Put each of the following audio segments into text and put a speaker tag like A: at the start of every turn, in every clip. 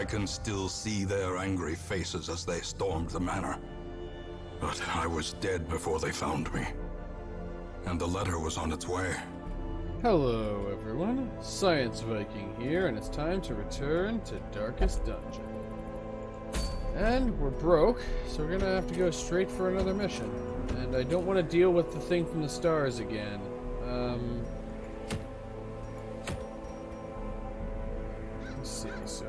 A: I can still see their angry faces as they stormed the manor. But I was dead before they found me. And the letter was on its way.
B: Hello everyone, Science Viking here, and it's time to return to Darkest Dungeon. And we're broke, so we're gonna have to go straight for another mission. And I don't want to deal with the thing from the stars again. Let's see, so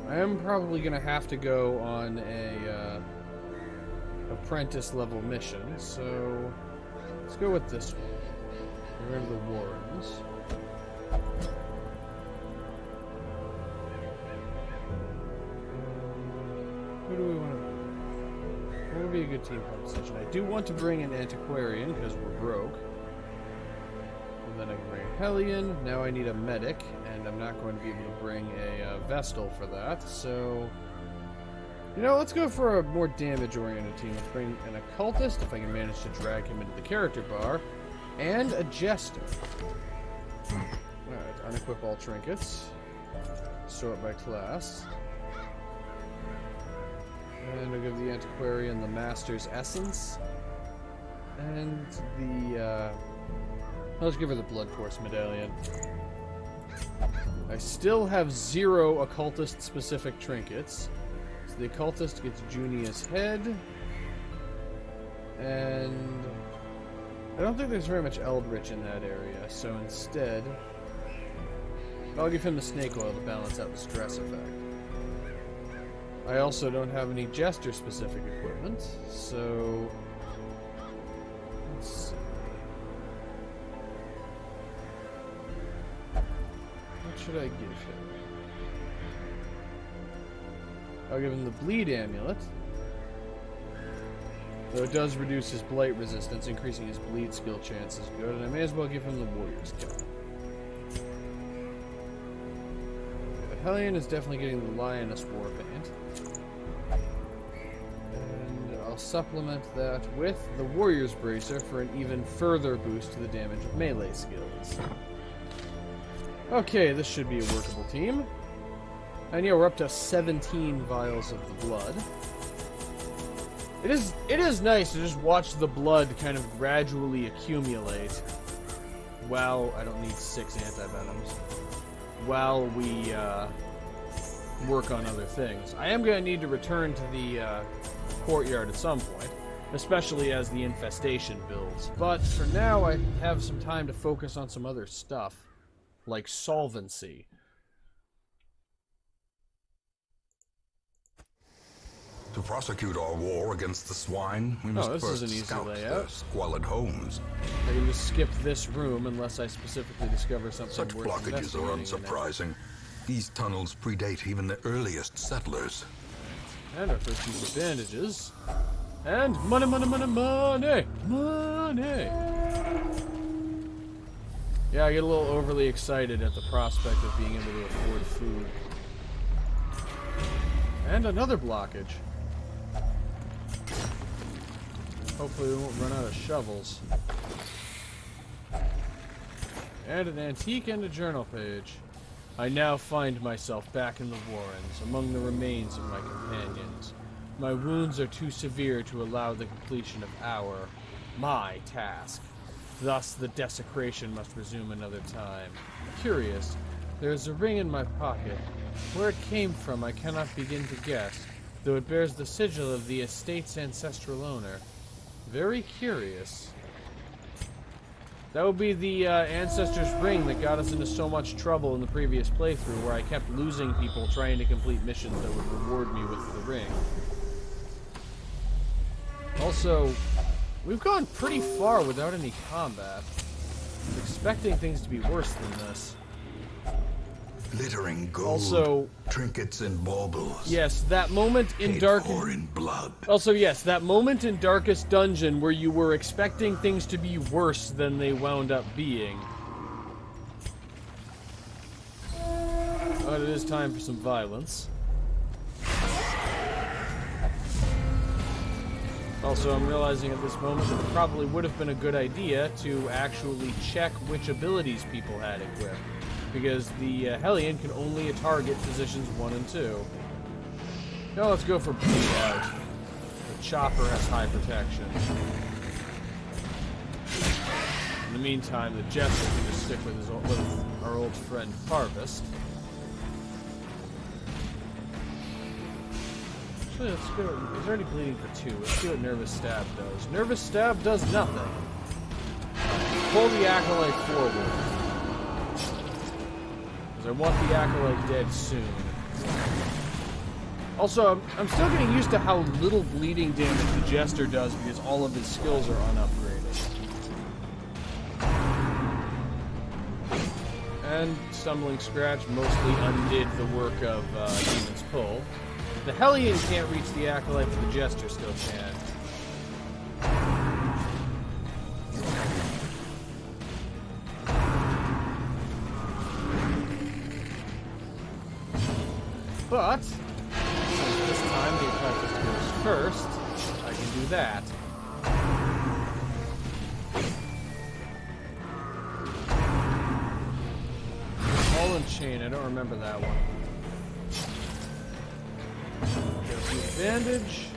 B: I am probably gonna have to go on a apprentice level mission, so let's go with this one. Get rid of the Warrens. Who do we want to bring? What would be a good team composition? I do want to bring an Antiquarian because we're broke. And then I can bring a Hellion. Now I need a medic, and I'm not going to be able to bring a Vestal for that, so... You know, let's go for a more damage-oriented team. Let's bring an Occultist, if I can manage to drag him into the character bar, and a Jester. Alright, unequip all trinkets. Sort by class. And I'll give the Antiquarian the Master's Essence. And the, let's give her the Blood Course Medallion. I still have 0 Occultist-specific trinkets. So the Occultist gets Junia's head. And I don't think there's very much Eldritch in that area, so instead I'll give him the snake oil to balance out the stress effect. I also don't have any Jester-specific equipment, so let's see. What should I give him? I'll give him the Bleed Amulet. Though it does reduce his blight resistance, increasing his bleed skill chance is good, and I may as well give him the Warrior's Kill. The Hellion is definitely getting the Lioness Warpaint. And I'll supplement that with the Warrior's Bracer for an even further boost to the damage of melee skills. Okay, this should be a workable team. And yeah, we're up to 17 vials of the blood. It is nice to just watch the blood kind of gradually accumulate while I don't need 6 antivenoms while we work on other things. I am going to need to return to the courtyard at some point, especially as the infestation builds. But for now, I have some time to focus on some other stuff, like solvency.
A: To prosecute our war against the swine, we must first scout their squalid homes.
B: I can just skip this room unless I specifically discover something
A: Such
B: worth
A: blockages are unsurprising. These tunnels predate even the earliest settlers.
B: And our first use of bandages. And money, money, money, money! Money! Yeah, I get a little overly excited at the prospect of being able to afford food. And another blockage. Hopefully we won't run out of shovels. And an antique and a journal page. I now find myself back in the Warrens, among the remains of my companions. My wounds are too severe to allow the completion of my task. Thus, the desecration must resume another time. Curious, there is a ring in my pocket. Where it came from, I cannot begin to guess, though it bears the sigil of the estate's ancestral owner. Very curious. That would be the Ancestor's Ring that got us into so much trouble in the previous playthrough, where I kept losing people trying to complete missions that would reward me with the ring. Also, we've gone pretty far without any combat. I was expecting things to be worse than this.
A: Glittering gold,
B: also,
A: trinkets and baubles.
B: Yes, that moment in
A: blood.
B: Also, yes, that moment in Darkest Dungeon where you were expecting things to be worse than they wound up being. But it is time for some violence. Also, I'm realizing at this moment that it probably would have been a good idea to actually check which abilities people had equipped. because the Hellion can only target positions 1 and 2. Now let's go for bleed out. The chopper has high protection. In the meantime, the Jester can just stick with our old friend Harvest. Actually, let's go. He's already bleeding for 2. Let's see what Nervous Stab does. Nervous Stab does nothing. Pull the Acolyte forward. Because I want the Acolyte dead soon. Also, I'm still getting used to how little bleeding damage the Jester does because all of his skills are unupgraded. And Stumbling Scratch mostly undid the work of Demon's Pull. The Hellion can't reach the Acolyte, but the Jester still can. But, since this time the Apprentice goes first, I can do that. Ball and Chain, I don't remember that one. Goes through the bandage.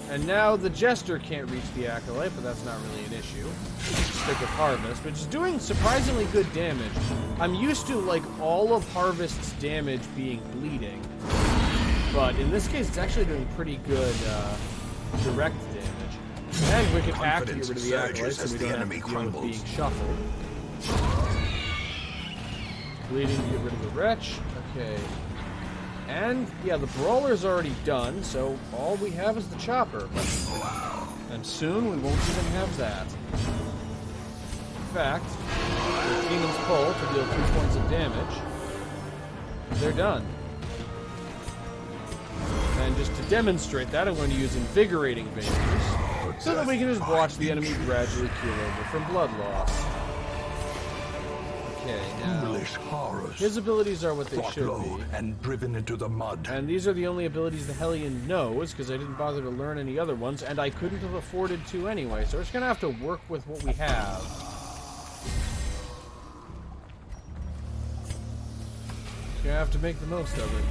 B: And now the Jester can't reach the Acolyte, but that's not really an issue. Stick with Harvest, which is doing surprisingly good damage. I'm used to, like, all of Harvest's damage being bleeding. But in this case, it's actually doing pretty good direct damage. And we can hack to get rid of the Acolyte, so we don't have to deal with being shuffled. Bleeding to get rid of the Wretch. Okay. And, yeah, the Brawler's already done, so all we have is the Chopper. And soon we won't even have that. In fact, with Demon's Pull to deal 2 points of damage, they're done. And just to demonstrate that, I'm going to use Invigorating Vapors, so that we can just watch the enemy gradually keel over from blood loss. Okay, now, his abilities are what they should be.
A: And driven into the mud.
B: And these are the only abilities the Hellion knows, because I didn't bother to learn any other ones, and I couldn't have afforded to anyway, so we're just going to have to work with what we have. Just going to have to make the most of it.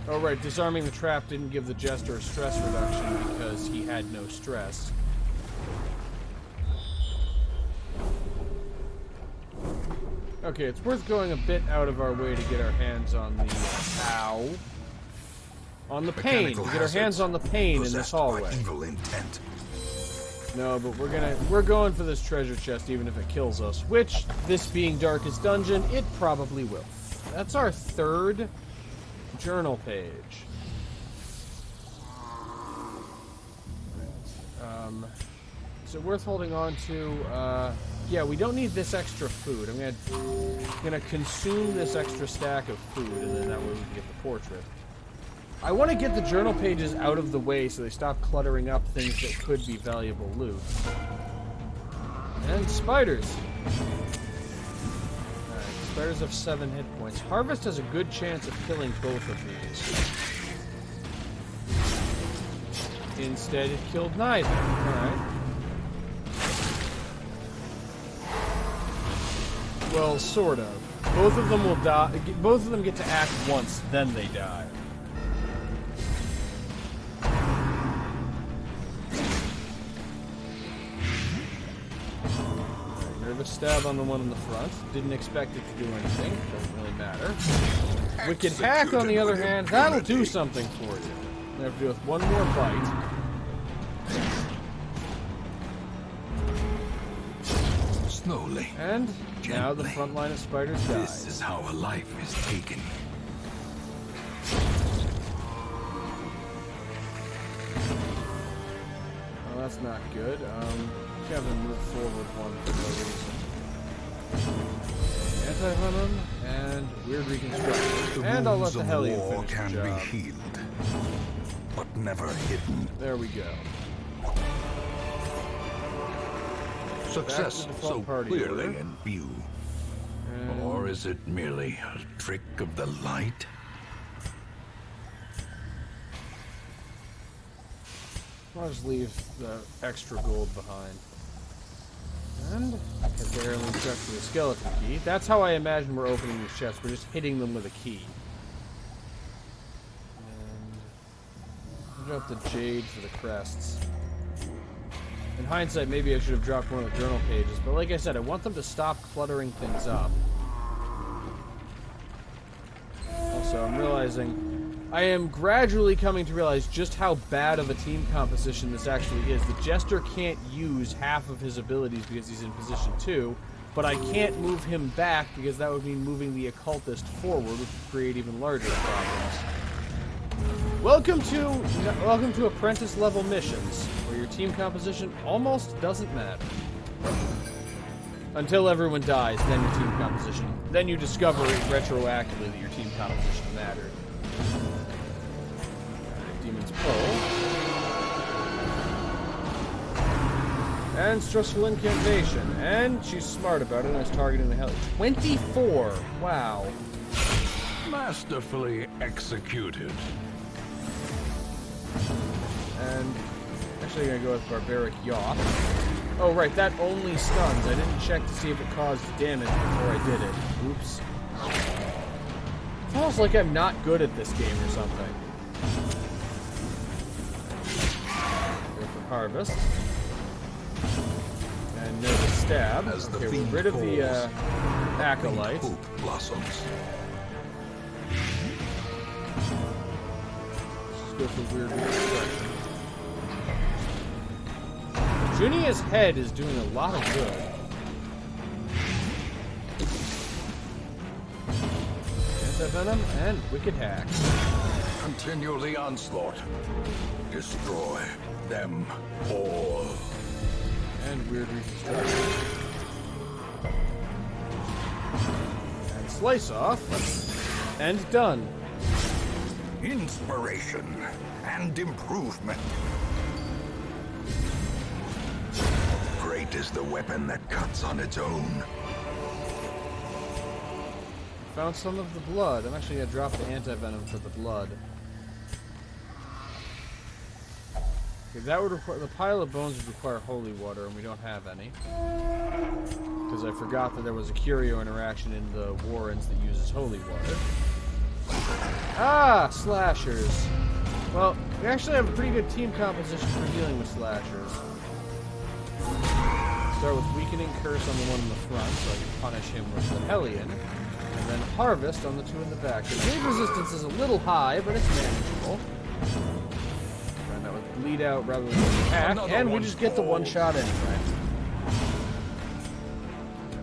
B: Oh right, disarming the trap didn't give the Jester a stress reduction because he had no stress. Okay, it's worth going a bit out of our way to get our hands on the on the pain. To get our hands on the pain in this hallway.
A: Evil intent.
B: No, but we're going for this treasure chest even if it kills us. Which, this being Darkest Dungeon, it probably will. That's our 3rd journal page. Is it worth holding on to? Yeah, we don't need this extra food. I'm gonna consume this extra stack of food, and then that way we can get the portrait. I want to get the journal pages out of the way so they stop cluttering up things that could be valuable loot. And spiders. Spiders have 7 hit points. Harvest has a good chance of killing both of these. Instead, it killed neither. Alright. Well, sort of. Both of them will die. Both of them get to act once, then they die. Nervous Stab on the one in the front. Didn't expect it to do anything. Doesn't really matter. Wicked Hack, on the other hand, that'll do something for you. We have to do with one more bite.
A: Slowly.
B: And
A: gently.
B: Now the front line of spiders dies.
A: This is how a life is taken.
B: Well, that's not good. Kevin moved forward one for no reason. Anti-venom and weird reconstruction. And I'll let the Hellion finish the
A: can
B: job.
A: be healed, but never hidden.
B: There we go.
A: Success so clearly
B: order.
A: in view.
B: And
A: Or is it merely a trick of the light?
B: I'll just leave the extra gold behind. And I barely checked for the skeleton key. That's how I imagine we're opening these chests. We're just hitting them with a key. And I'll drop the jade for the crests. In hindsight, maybe I should have dropped one of the journal pages, but like I said, I want them to stop cluttering things up. Also, I'm realizing... I am gradually coming to realize just how bad of a team composition this actually is. The Jester can't use half of his abilities because he's in position 2, but I can't move him back because that would mean moving the Occultist forward, which would create even larger problems. Welcome to apprentice level missions, where your team composition almost doesn't matter. Until everyone dies, then your team composition. Then you discover retroactively that your team composition mattered. Demon's Pull. And Stressful Incantation. And she's smart about it, and I was targeting the Hellion. 24! Wow.
C: Masterfully executed.
B: And actually I'm gonna go with Barbaric Yacht. Oh right, that only stuns. I didn't check to see if it caused damage before I did it. Oops. It's almost like I'm not good at this game or something. Go for Harvest. And no the Stab. Okay, we're rid of the Acolyte.
A: Hope blossoms.
B: Let's go for Weird Reconstruction. Junia's head is doing a lot of good. Anti-Venom and Wicked Hack.
C: Continue the onslaught. Destroy them all.
B: And Weird Reconstruction. And Slice Off. And done.
C: Inspiration and improvement. Great is the weapon that cuts on its own.
B: Found some of the blood. I'm actually going to drop the anti-venom for the blood. Okay, that would require... The pile of bones would require holy water, and we don't have any. Because I forgot that there was a curio interaction in the Warrens that uses holy water. Ah! Slashers. Well, we actually have a pretty good team composition for dealing with slashers. Start with Weakening Curse on the one in the front, so I can punish him with the Hellion. And then Harvest on the two in the back. The bleed resistance is a little high, but it's manageable. And that would bleed out rather than attack, and we just get the one shot anyway.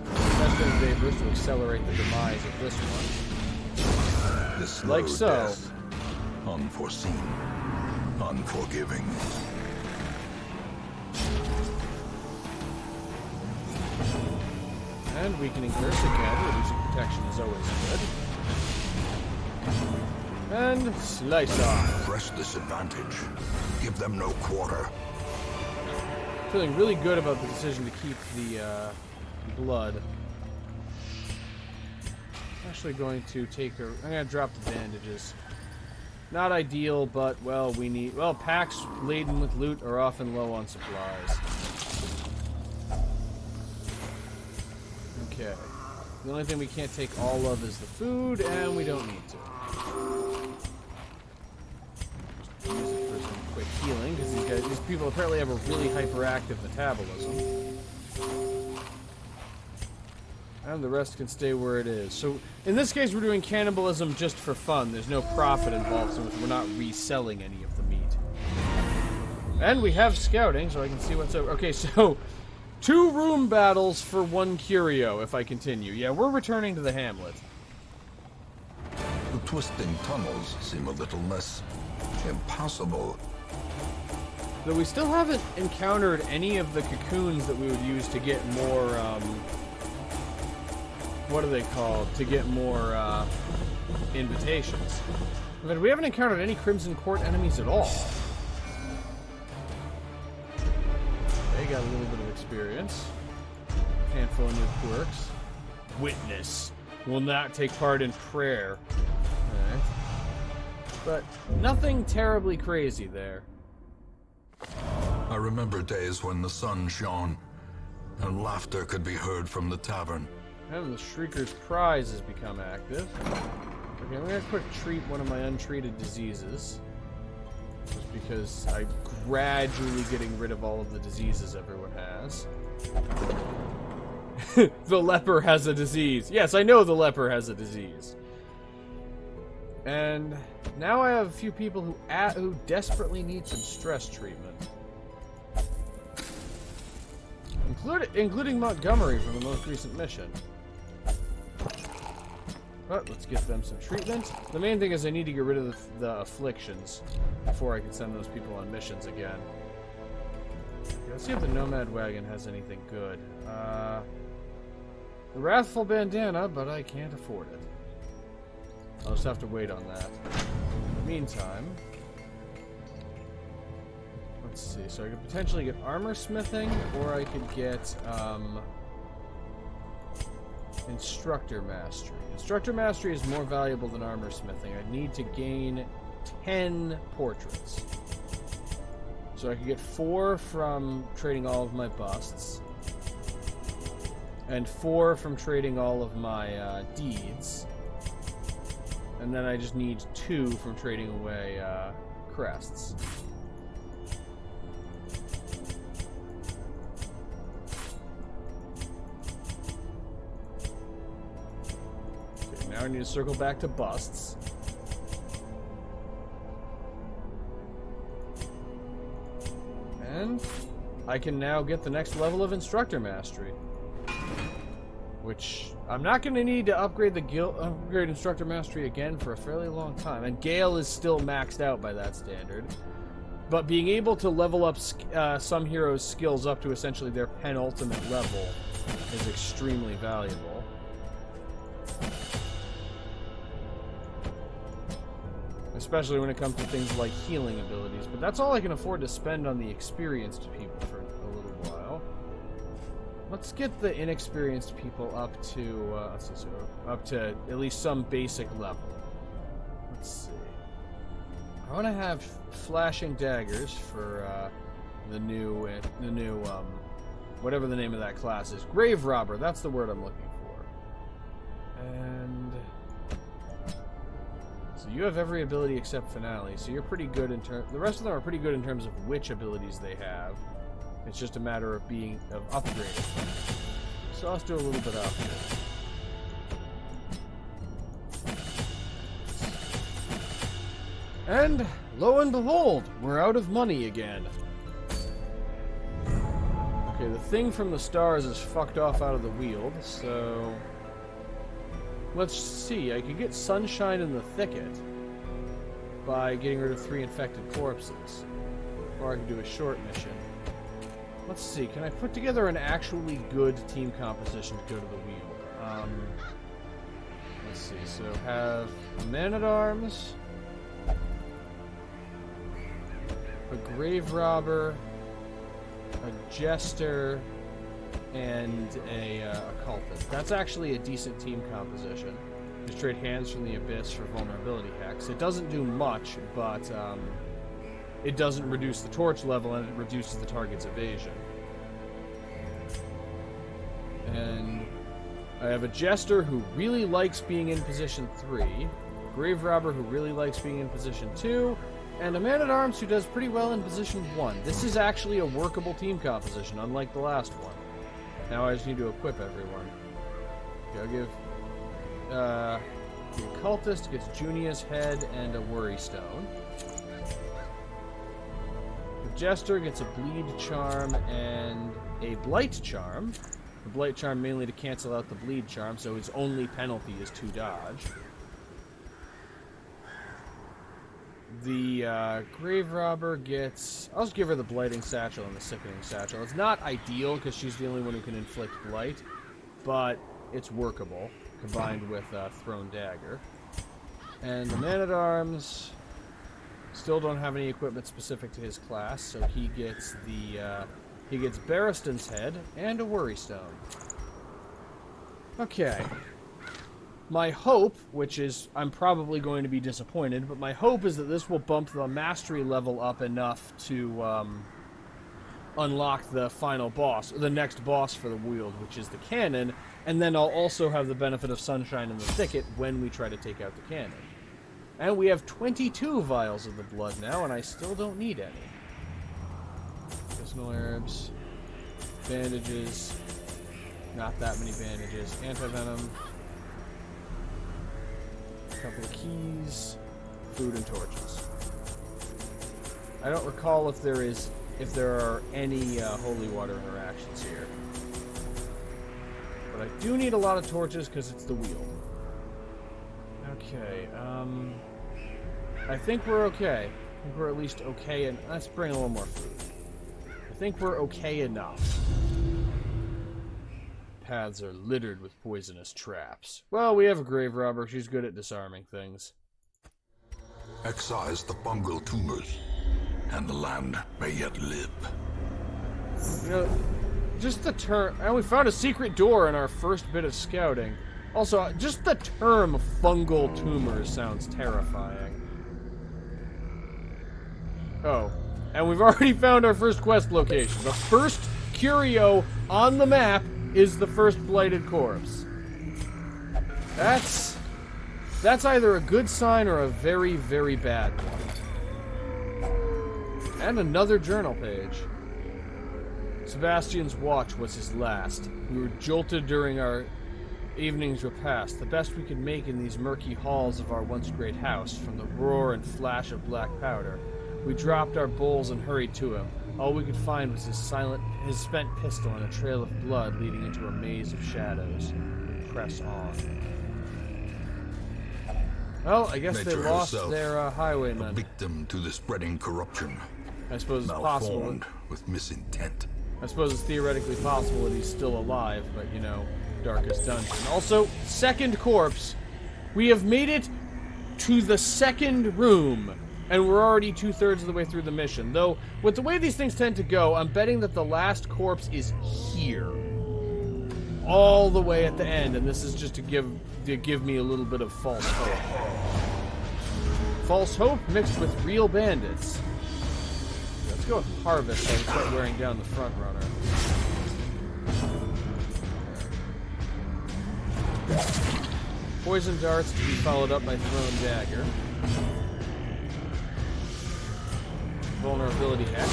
B: That's going to Vapors to accelerate the demise of this one.
A: This
B: Like so.
A: Death, unforeseen, unforgiving.
B: And Weakening Curse again, reducing protection is always good. And Slice Off.
A: Press disadvantage. Give them no quarter.
B: Feeling really good about the decision to keep the blood. I'm actually going to take her... I'm going to drop the bandages. Not ideal, but, well, we need... Well, packs laden with loot are often low on supplies. Okay. The only thing we can't take all of is the food, and we don't need to. Just use it for some quick healing, because these people apparently have a really hyperactive metabolism. And the rest can stay where it is. So, in this case, we're doing cannibalism just for fun. There's no profit involved, so we're not reselling any of the meat. And we have scouting, so I can see what's over. Okay, so... 2 room battles for 1 curio, if I continue. Yeah, we're returning to the hamlet.
A: The twisting tunnels seem a little less impossible.
B: Though we still haven't encountered any of the cocoons that we would use to get more, what are they called? To get more, invitations. But we haven't encountered any Crimson Court enemies at all. They got a little bit of experience. Handful of new quirks. Witness. Will not take part in prayer. Alright. But nothing terribly crazy there.
A: I remember days when the sun shone, and laughter could be heard from the tavern.
B: And the Shrieker's Prize has become active. Okay, I'm gonna quick treat one of my untreated diseases. Just because I'm gradually getting rid of all of the diseases everyone has. The leper has a disease. Yes, I know the leper has a disease. And now I have a few people who desperately need some stress treatment. Including Montgomery from the most recent mission. But let's give them some treatment. The main thing is I need to get rid of the afflictions before I can send those people on missions again. Okay, let's see if the Nomad Wagon has anything good. The Wrathful Bandana, but I can't afford it. I'll just have to wait on that. In the meantime, let's see. So I could potentially get armor smithing, or I could get Instructor Mastery. Instructor Mastery is more valuable than armor smithing. I need to gain 10 portraits. So I could get 4 from trading all of my busts, and 4 from trading all of my deeds, and then I just need 2 from trading away crests. Now I need to circle back to busts. And I can now get the next level of Instructor Mastery. Which I'm not going to need to upgrade upgrade Instructor Mastery again for a fairly long time. And Gale is still maxed out by that standard. But being able to level up some heroes' skills up to essentially their penultimate level is extremely valuable. Especially when it comes to things like healing abilities. But that's all I can afford to spend on the experienced people for a little while. Let's get the inexperienced people up to, up to at least some basic level. Let's see. I want to have flashing daggers for the new, whatever the name of that class is. Grave Robber, that's the word I'm looking for. And so you have every ability except Finale, so you're pretty good in terms. The rest of them are pretty good in terms of which abilities they have. It's just a matter of upgrading them. So let's do a little bit of upgrade. And lo and behold, we're out of money again. Okay, the thing from the stars is fucked off out of the Weald, so let's see. I could get Sunshine in the Thicket by getting rid of 3 infected corpses. Or I could do a short mission. Let's see, can I put together an actually good team composition to go to the Weald? Let's see, so have a Man-at-Arms, a Grave Robber, a Jester, and a Occultist. That's actually a decent team composition. Just trade Hands from the Abyss for vulnerability hacks. It doesn't do much, but it doesn't reduce the torch level, and it reduces the target's evasion. And I have a Jester who really likes being in position 3, Grave Robber who really likes being in position 2, and a Man-at-Arms who does pretty well in position 1. This is actually a workable team composition, unlike the last one. Now I just need to equip everyone. Okay, I'll give the Occultist gets Junia's Head and a Worry Stone. The Jester gets a Bleed Charm and a Blight Charm. The Blight Charm mainly to cancel out the Bleed Charm, so his only penalty is 2 dodge. The Grave Robber gets... I'll just give her the Blighting Satchel and the Sickening Satchel. It's not ideal, because she's the only one who can inflict Blight, but it's workable, combined with Thrown Dagger. And the Man-at-Arms still don't have any equipment specific to his class, so he gets the... he gets Barristan's Head and a Worry Stone. Okay. My hope, which is, I'm probably going to be disappointed, but my hope is that this will bump the mastery level up enough to unlock the final boss, or the next boss for the wield, which is the cannon, and then I'll also have the benefit of Sunshine in the Thicket when we try to take out the cannon. And we have 22 vials of the blood now, and I still don't need any. Medicinal herbs, bandages, not that many bandages, anti-venom, a couple of keys, food and torches. I don't recall if there are any holy water interactions here. But I do need a lot of torches because it's the wheel. Okay, I think we're okay. I think we're at least okay, and let's bring a little more food. I think we're okay enough. Paths are littered with poisonous traps. Well, we have a grave robber. She's good at disarming things.
A: Excise the fungal tumors, and the land may yet live.
B: You know, just the term... And we found a secret door in our first bit of scouting. Also, just the term fungal tumors sounds terrifying. Oh, and we've already found our first quest location. The first curio on the map is the first blighted corpse. That's either a good sign or a very, very bad one. And another journal page. Sebastian's watch was his last. We were jolted during our evening's repast, the best we could make in these murky halls of our once great house, from the roar and flash of black powder. We dropped our bowls and hurried to him. All we could find was his spent pistol and a trail of blood leading into a maze of shadows. We press on. Well, I guess they lost their highwayman.
A: A victim to the spreading corruption.
B: I suppose it's possible.
A: Malformed with misintent.
B: I suppose it's theoretically possible that he's still alive, but, you know, Darkest Dungeon. Also, second corpse. We have made it to the second room, and we're already 2/3 of the way through the mission. Though, with the way these things tend to go, I'm betting that the last corpse is here. All the way at the end, and this is just to give me a little bit of false hope. False hope mixed with real bandits. Let's go with Harvest so we start wearing down the front runner. Poison darts to be followed up by thrown dagger. Vulnerability X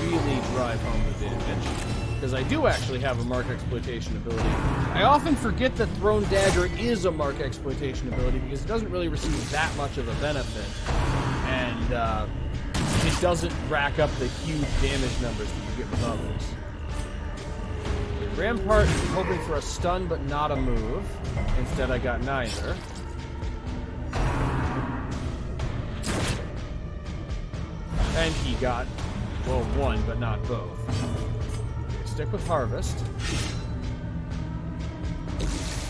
B: really drive home the damage, because I do actually have a mark exploitation ability. I often forget that thrown dagger is a mark exploitation ability because it doesn't really receive that much of a benefit, and it doesn't rack up the huge damage numbers that you get with others. Rampart, hoping for a stun but not a move. Instead, I got neither. And he got, well, one, but not both. Stick with Harvest.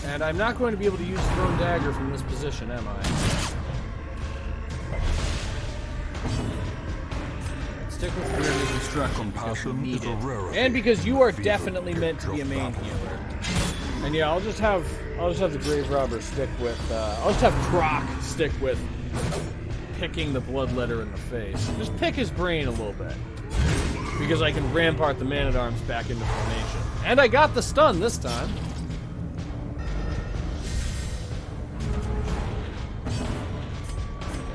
B: And I'm not going to be able to use Thrown Dagger from this position, am I? Stick with Harvest. And because you are definitely meant to be a main healer. And yeah, I'll just have the Grave Robber stick with, I'll just have Croc stick with picking the Bloodletter in the face. Just pick his brain a little bit. Because I can Rampart the Man-at-Arms back into formation. And I got the stun this time.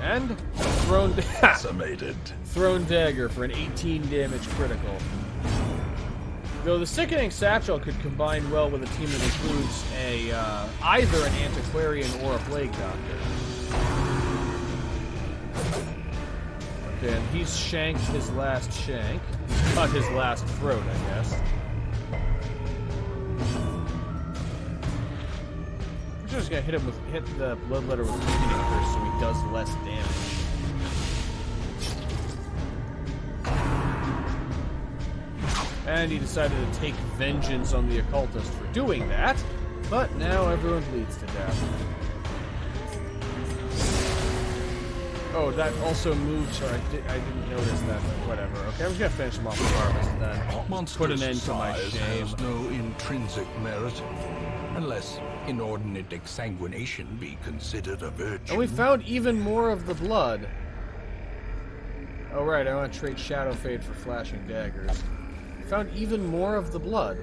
B: And Thrown Dagger for an 18 damage critical. Though the Sickening Satchel could combine well with a team that includes either an Antiquarian or a Plague Doctor. Okay, and he's shanked his last shank. He's cut his last throat, I guess. I'm just gonna hit the Bloodletter with Weakening Curse so he does less damage. And he decided to take vengeance on the Occultist for doing that, but now everyone bleeds to death. Oh, that also moved, sorry, I didn't notice that, but whatever. Okay, I'm just gonna finish him off with Harvest and then put an end to my shame.
A: Has no intrinsic merit, unless inordinate exsanguination be considered a virtue.
B: And we found even more of the blood. Oh right, I want to trade Shadow Fade for Flashing Daggers. Found even more of the blood.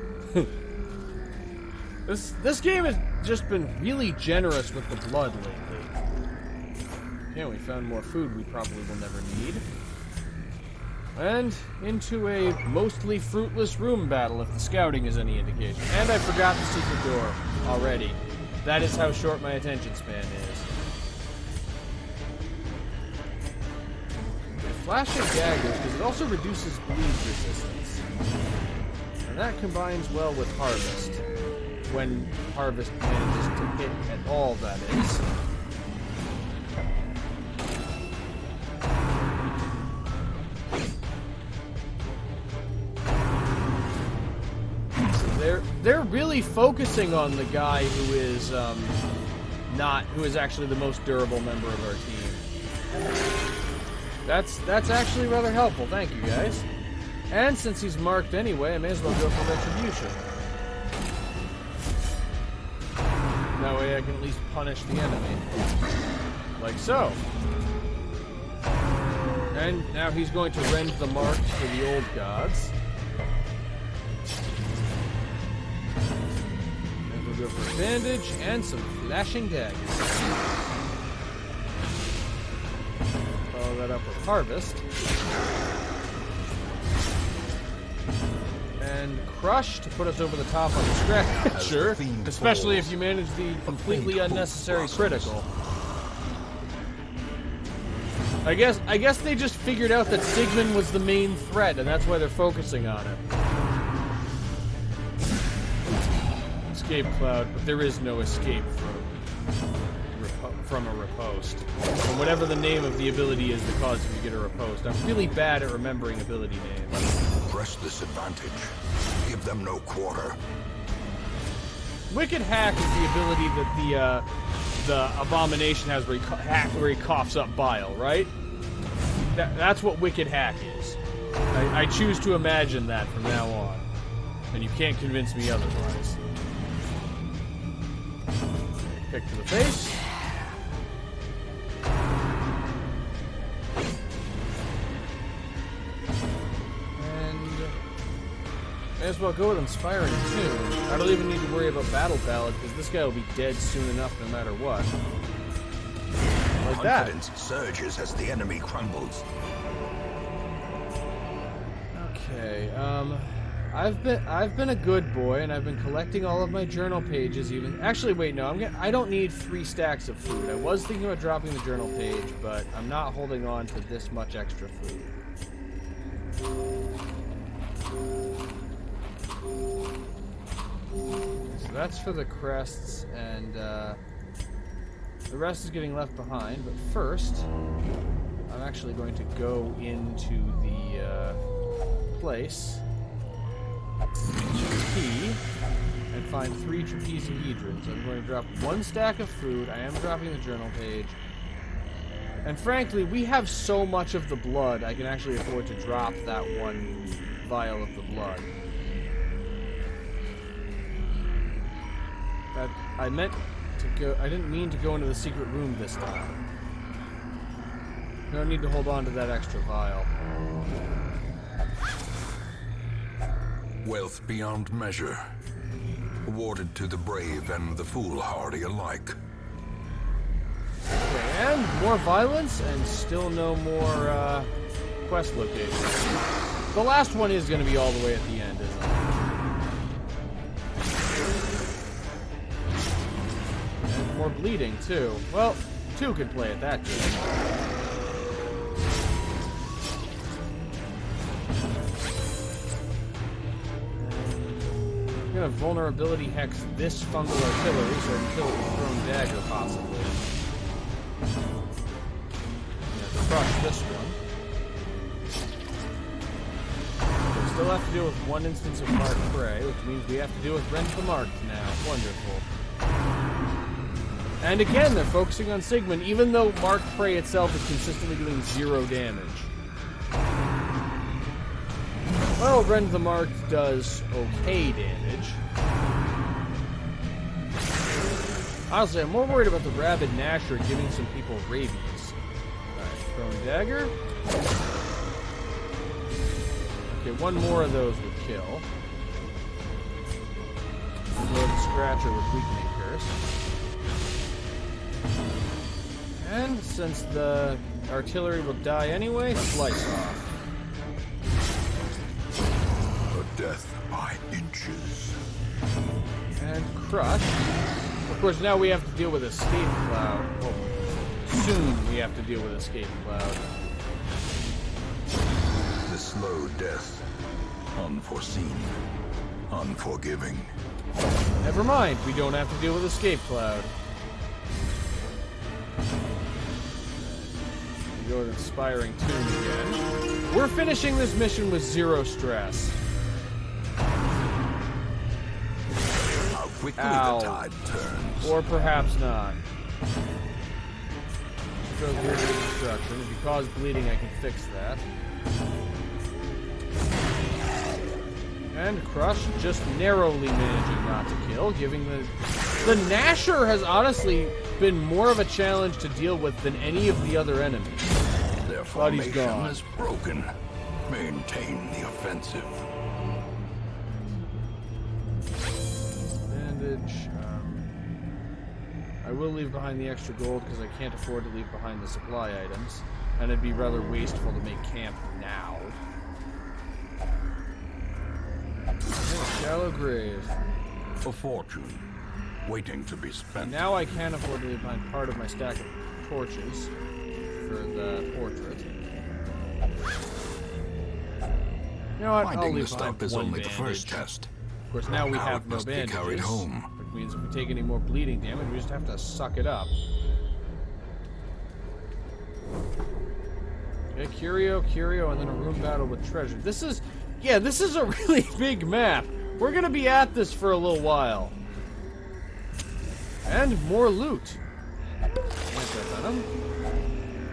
B: This game has just been really generous with the blood lately. Yeah, we found more food we probably will never need. And into a mostly fruitless room battle, if the scouting is any indication. And I forgot the secret door already. That is how short my attention span is. Flashing Daggers, because it also reduces bleed resistance. And that combines well with Harvest. When Harvest manages to hit at all, that is. They're really focusing on the guy who is who is actually the most durable member of our team. That's actually rather helpful, thank you guys. And since he's marked anyway, I may as well go for Retribution. That way I can at least punish the enemy. Like so. And now he's going to rend the marks for the old gods. And we'll go for bandage and some flashing daggers. Follow that up with Harvest. And Crush to put us over the top on the Scratcher, especially if you manage the completely unnecessary critical. I guess they just figured out that Sigmund was the main threat, and that's why they're focusing on it. Escape Cloud, but there is no escape from a riposte. And whatever the name of the ability is that causes you to get a riposte. I'm really bad at remembering ability names.
C: Press this advantage. Give them no quarter.
B: Wicked Hack is the ability that the Abomination has where he coughs up bile, right? That's what Wicked Hack is. I choose to imagine that from now on. And you can't convince me otherwise. Kick to the face. May as well go with Inspiring Tune. I don't even need to worry about Battle Ballad, because this guy will be dead soon enough no matter what. Like that.
C: Confidence surges as the enemy crumbles.
B: Okay, I've been a good boy, and I've been collecting all of my journal pages even. Actually, wait, no, I don't need 3 stacks of food. I was thinking about dropping the journal page, but I'm not holding on to this much extra food. So that's for the crests, and the rest is getting left behind. But first, I'm actually going to go into the place, key, and find 3 trapezohedrons. I'm going to drop 1 stack of food. I am dropping the journal page. And frankly, we have so much of the blood, I can actually afford to drop that 1 vial of the blood. I didn't mean to go into the secret room this time. No need to hold on to that extra vial.
A: Wealth beyond measure, awarded to the brave and the foolhardy alike.
B: Okay, and more violence, and still no more quest locations. The last one is going to be all the way at the end, isn't it? And more bleeding, too. Well, 2 could play at that game. I'm going to vulnerability hex this fungal artillery so I can kill it with thrown dagger, possibly. Crush this one. We still have to deal with 1 instance of Marked Prey, which means we have to deal with Rend the Marked now. Wonderful. And again, they're focusing on Sigmund, even though Marked Prey itself is consistently doing 0 damage. Well, Rend the Marked does okay damage. Honestly, I'm more worried about the Rabid Gnasher giving some people rabies. Alright, thrown dagger. Okay, one more of those would kill. Reload the Scratcher with Weakening Curse. And since the artillery will die anyway, Slice off.
C: A death by inches.
B: And Crush. Of course, now we have to deal with Escape Cloud. Oh, soon we have to deal with Escape Cloud.
C: The slow death. Unforeseen. Unforgiving.
B: Never mind, we don't have to deal with Escape Cloud. We go with Inspiring Tune again. We're finishing this mission with 0 stress.
C: How quickly
B: Ow.
C: the tide turns.
B: Or perhaps not. Throw weird destruction. If you cause bleeding, I can fix that. And Crush just narrowly managing not to kill, giving the Gnasher has honestly been more of a challenge to deal with than any of the other enemies.
C: Their
B: But he's
C: formation
B: gone.
C: is broken. Maintain the offensive.
B: Bandage. I will leave behind the extra gold because I can't afford to leave behind the supply items, and it'd be rather wasteful to make camp now. Shallow grave.
C: A fortune. Waiting to be spent.
B: Now I can afford to leave behind part of my stack of torches for the portrait. You know what? I'll
C: Finding the
B: leave behind
C: stuff is
B: one
C: only the
B: bandage.
C: first test.
B: Of course, now we
C: Now
B: have
C: it
B: no
C: must be
B: bandages.
C: carried home.
B: Which means if we take any more bleeding damage, we just have to suck it up. Okay, Curio, and then a room battle with treasure. This is a really big map. We're gonna be at this for a little while. And more loot. Anti-venom.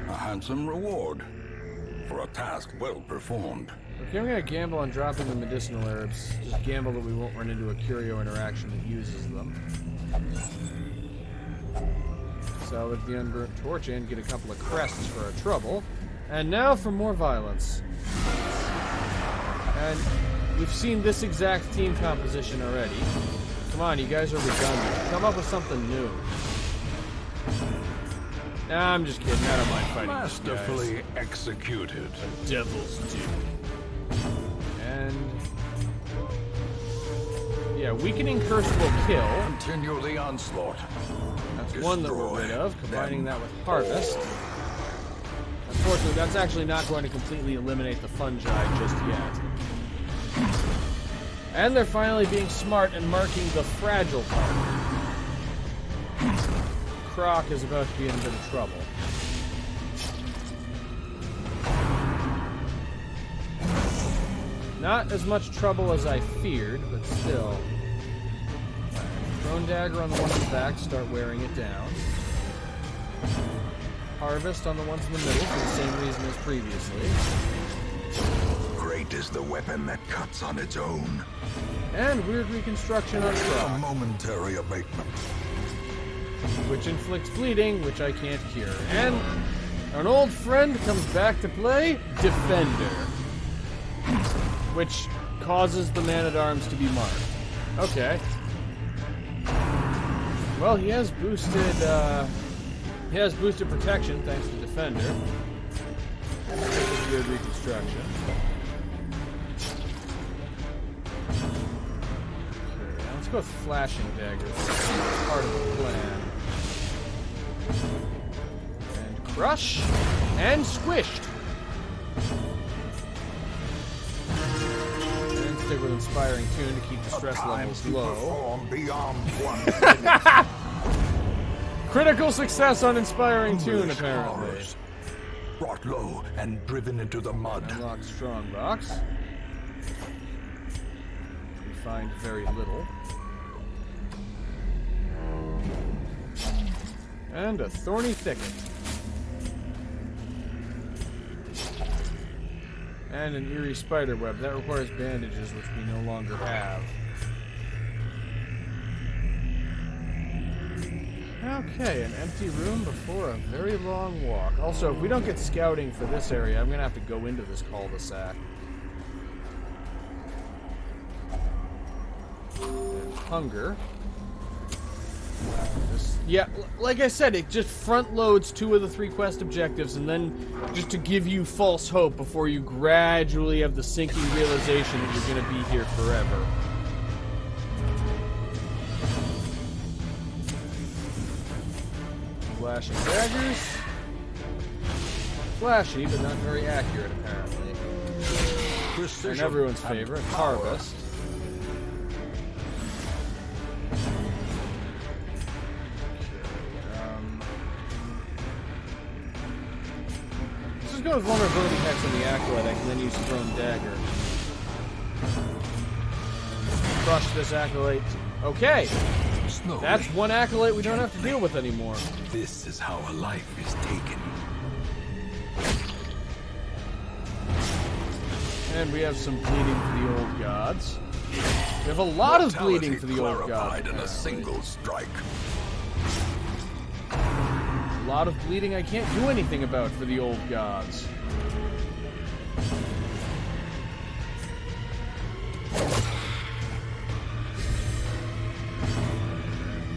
A: A handsome reward for a task well performed.
B: Okay, I'm gonna gamble on dropping the medicinal herbs. Just gamble that we won't run into a Curio interaction that uses them. Salvage the unburnt torch and get a couple of crests for our trouble. And now for more violence. And we've seen this exact team composition already. Come on, you guys are redundant. Come up with something new. Nah, I'm just kidding. I don't mind fighting these guys.
C: Masterfully executed.
B: Devils do. And yeah, Weakening Curse will kill.
C: Continue the onslaught.
B: That's one that we're rid of. Combining
C: them
B: that with Harvest. Unfortunately, that's actually not going to completely eliminate the fungi just yet. And they're finally being smart and marking the fragile part. Croc is about to be in a bit of trouble. Not as much trouble as I feared, but still. Thrown Dagger on the ones in the back, start wearing it down. Harvest on the ones in the middle for the same reason as previously.
C: Great is the weapon that cuts on its own.
B: And Weird Reconstruction on
A: A
B: Croc,
A: momentary abatement.
B: which inflicts bleeding, which I can't cure. And an old friend comes back to play, Defender, which causes the Man-at-Arms to be marked. Okay. Well, he has boosted protection thanks to Defender. Weird Reconstruction. Okay, now let's go with Flashing Daggers. That's part of the plan. And Crush. And Squished. And stick with Inspiring Tune to keep the stress levels low.
C: Perform beyond one.
B: Critical success on Inspiring Tune,
C: Foolish
B: apparently.
C: horrors. Brought low and driven into the mud.
B: Unlock Strongbox. We find very little. And a Thorny Thicket. And an Eerie Spiderweb. That requires bandages, which we no longer have. Okay, an empty room before a very long walk. Also, if we don't get scouting for this area, I'm going to have to go into this cul-de-sac. hunger. Yeah, like I said, it just front loads 2 of the 3 quest objectives, and then just to give you false hope before you gradually have the sinking realization that you're going to be here forever. Flashing daggers. Flashy, but not very accurate, apparently.
C: Precision
B: And everyone's
C: and
B: favorite,
C: power.
B: Harvest. Let's just go with vulnerability hex on the Acolyte. I can then use Thrown Dagger. Crush this Acolyte. Okay!
C: Slowly.
B: That's one Acolyte we don't have to deal with anymore.
C: This is how a life is taken.
B: And we have some bleeding for the old gods. We have a lot of bleeding for the old gods.
C: Clarified in a single strike.
B: A lot of bleeding I can't do anything about for the old gods.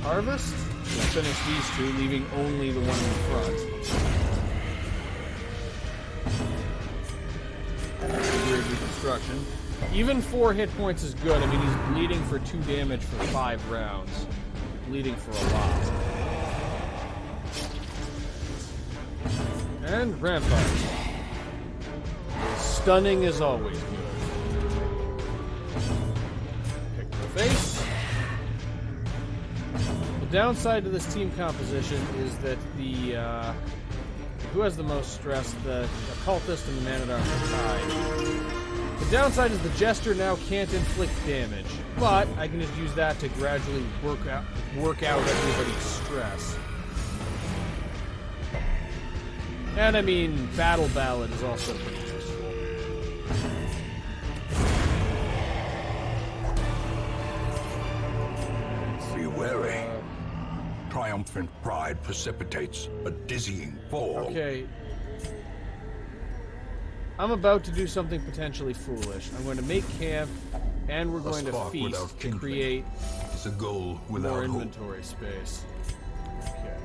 B: Harvest. We'll finish these 2, leaving only the one in the front. Weird reconstruction. Even 4 hit points is good. I mean, he's bleeding for 2 damage for 5 rounds. Bleeding for a lot. And Rampart. Stunning as always good. Pick the face. The downside to this team composition is that the who has the most stress? The occultist and the man-at-arms are tied. The downside is the jester now can't inflict damage, but I can just use that to gradually work out everybody's stress. And I mean, Battle Ballad is also pretty useful.
C: Be wary. Triumphant pride precipitates a dizzying fall.
B: Okay. I'm about to do something potentially foolish. I'm going to make camp, and we're going to feast to create
C: It's a goal without
B: more
C: hope.
B: inventory space. Okay.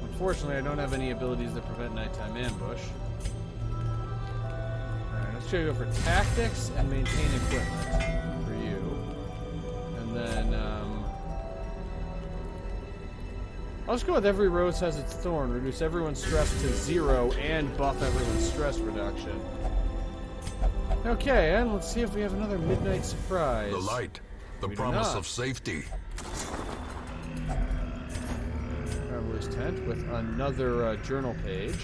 B: Unfortunately, I don't have any abilities that prevent nighttime ambush. Alright, let's go for tactics and maintain equipment for you. And then, I'll just go with every rose has its thorn. Reduce everyone's stress to 0 and buff everyone's stress reduction. Okay, and let's see if we have another midnight surprise.
A: The light, the
B: We do
A: promise
B: not.
A: of safety.
B: Traveler's tent with another journal page.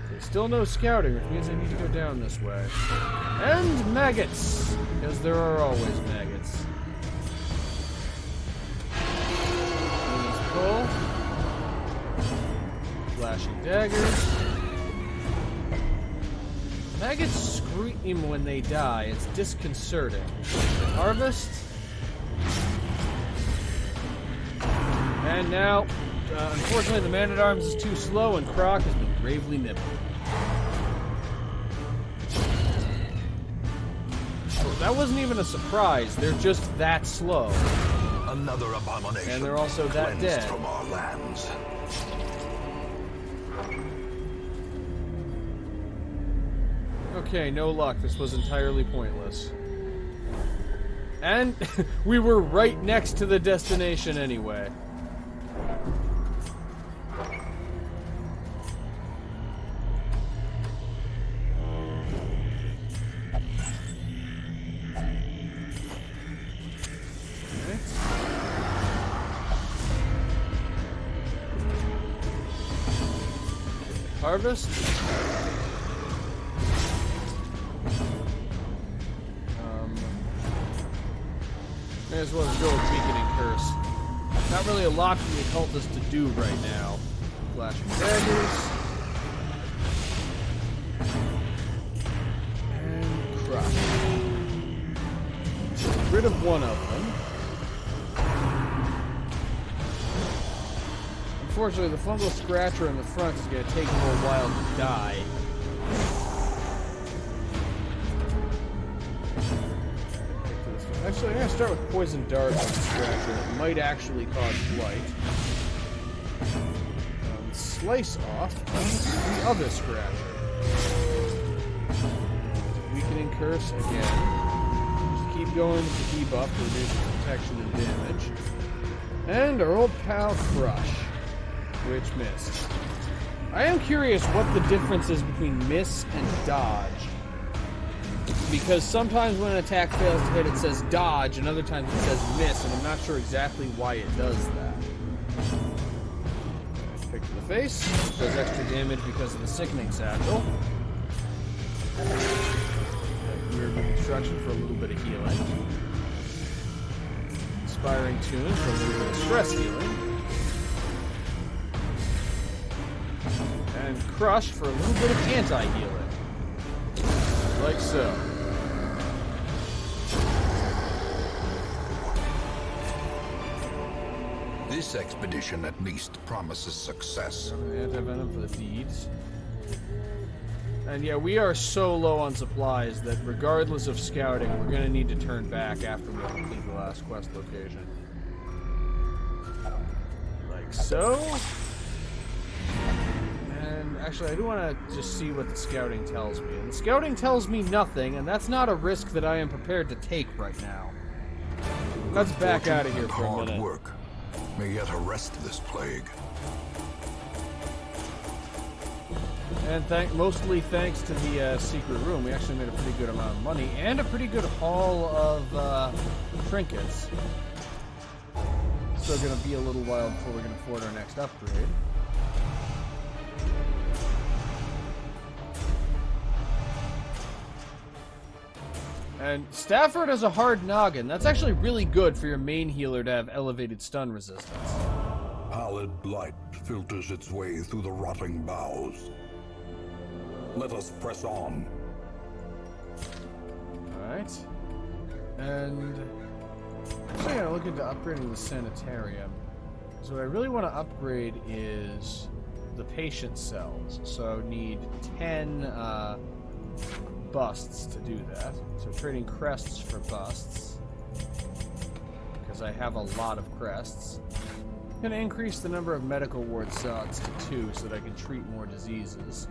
B: Okay, still no scouting, which means I need to go down this way. And maggots, because there are always maggots. Pull. Flashing daggers. Maggots scream when they die. It's disconcerting. Harvest. And now, unfortunately, the man-at-arms is too slow, and Croc has been gravely nibbled. Oh, that wasn't even a surprise. They're just that slow.
C: Another abomination.
B: And they're also that
C: cleansed
B: dead.
C: from our lands.
B: Okay, no luck. This was entirely pointless. And we were right next to the destination anyway. Harvest. May as well just go with Weakening Curse. Not really a lot for the occultist to do right now. Flashing daggers. And crush. Get rid of one of them. Unfortunately, the fungal scratcher in the front is going to take a little while to die. Actually, I'm going to start with Poison Dart on the Scratcher. It might actually cause Blight. Slice off on the other Scratcher. Weakening Curse again. Just keep going with the debuff to reduce protection and damage. And our old pal Crush, which missed. I am curious what the difference is between miss and dodge. Because sometimes when an attack fails to hit, it says dodge, and other times it says miss, and I'm not sure exactly why it does that. Pick to the face. Does extra damage because of the Sickening Satchel. Weird Reconstruction for a little bit of healing. Inspiring Tune for a little bit of stress healing. And Crush for a little bit of anti-healing. Like so.
C: This expedition at least promises success.
B: Anti-venom for the deeds. And yeah, we are so low on supplies that regardless of scouting, we're going to need to turn back after we complete the last quest location. Like so. And actually, I do want to just see what the scouting tells me. And the scouting tells me nothing, and that's not a risk that I am prepared to take right now. Let's back out of here for a minute.
A: Hard work may yet arrest this plague.
B: And mostly thanks to the secret room, we actually made a pretty good amount of money and a pretty good haul of trinkets. Still going to be a little while before we can afford our next upgrade. And Stafford has a hard noggin. That's actually really good for your main healer to have elevated stun resistance.
A: Pallid blight filters its way through the rotting boughs. Let us press on.
B: Alright. And actually, I'm going to look into upgrading the sanitarium. So what I really want to upgrade is the patient cells. So I need 10 busts to do that. So trading crests for busts, because I have a lot of crests. I'm going to increase the number of medical ward slots to 2 so that I can treat more diseases.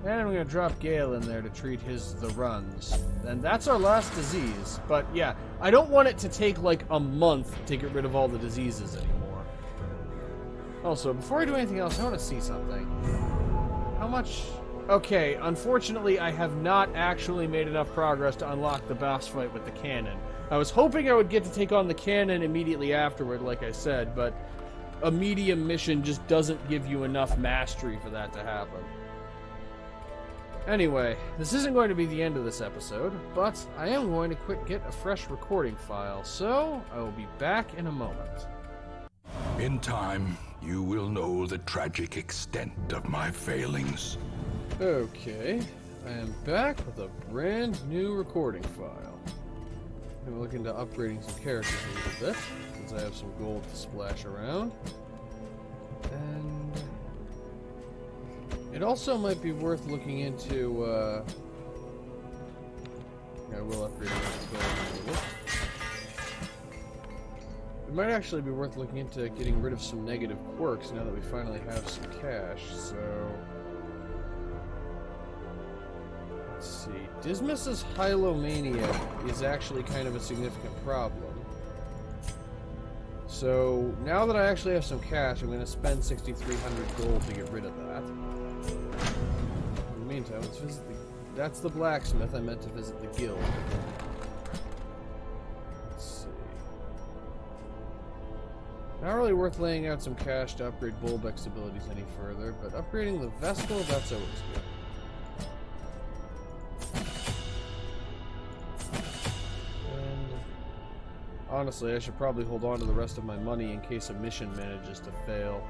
B: And I'm going to drop Gale in there to treat the runs. And that's our last disease. But yeah, I don't want it to take like a month to get rid of all the diseases anymore. Also, before I do anything else, I want to see something. How much... Okay, unfortunately, I have not actually made enough progress to unlock the boss fight with the cannon. I was hoping I would get to take on the cannon immediately afterward, like I said, but a medium mission just doesn't give you enough mastery for that to happen. Anyway, this isn't going to be the end of this episode, but I am going to get a fresh recording file, so I will be back in a moment.
A: In time, you will know the tragic extent of my failings.
B: Okay, I am back with a brand new recording file. I'm looking to upgrading some characters a little bit, since I have some gold to splash around. And it also might be worth looking into, I will upgrade my gold a little bit. It might actually be worth looking into getting rid of some negative quirks now that we finally have some cash, so... Let's see. Dismas's Hylomania is actually kind of a significant problem. So, now that I actually have some cash, I'm going to spend 6,300 gold to get rid of that. In the meantime, let's visit the... That's the blacksmith. I meant to visit the guild. Let's see. Not really worth laying out some cash to upgrade Bulbeck's abilities any further, but upgrading the Vestal, that's always good. Honestly, I should probably hold on to the rest of my money in case a mission manages to fail.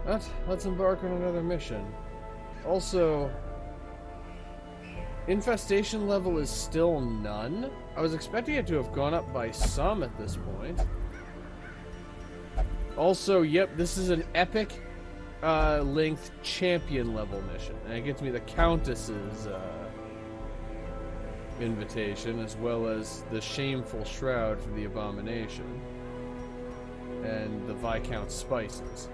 B: But, let's embark on another mission. Also, infestation level is still none. I was expecting it to have gone up by some at this point. Also, yep, this is an epic length champion level mission. And it gets me the Countess's invitation, as well as the shameful shroud for the abomination, and the Viscount spices.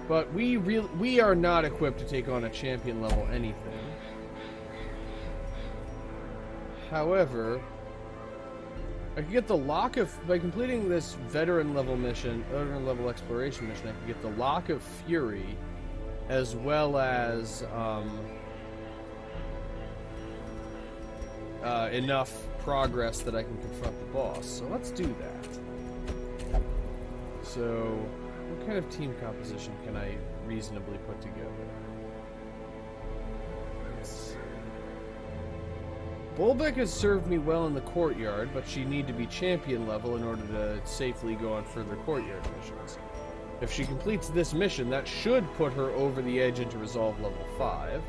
B: But we are not equipped to take on a champion level anything. However, I could get the Lock of... By completing this veteran level exploration mission, I could get the Lock of Fury, as well as enough progress that I can confront the boss. So let's do that. So, what kind of team composition can I reasonably put together? Let's see. Bolbeck has served me well in the courtyard, but she need to be champion level in order to safely go on further courtyard missions. If she completes this mission, that should put her over the edge into Resolve level 5.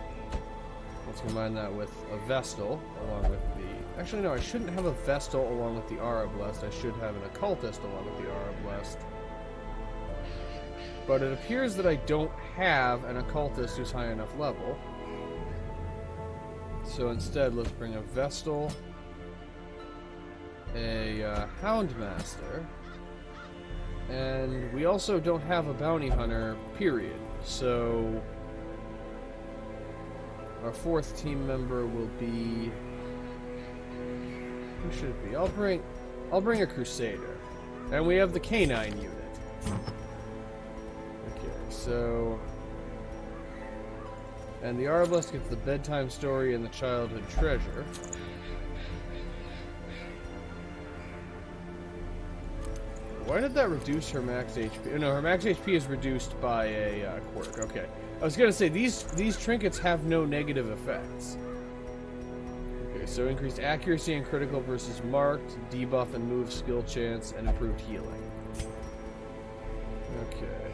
B: Let's combine that with a Vestal, along with the... Actually, no, I shouldn't have a Vestal along with the Aura Blessed. I should have an Occultist along with the Aura Blessed. But it appears that I don't have an Occultist who's high enough level. So instead, let's bring a Vestal, a Houndmaster, and we also don't have a Bounty Hunter, period. So our fourth team member will be... Who should it be? I'll bring a Crusader. And we have the Canine unit. Okay, so... And the Arbalest gets the Bedtime Story and the Childhood Treasure. Why did that reduce her max HP? No, her max HP is reduced by a quirk. Okay. I was gonna say, these trinkets have no negative effects. Okay, so increased accuracy and critical versus marked, debuff and move skill chance, and improved healing. Okay.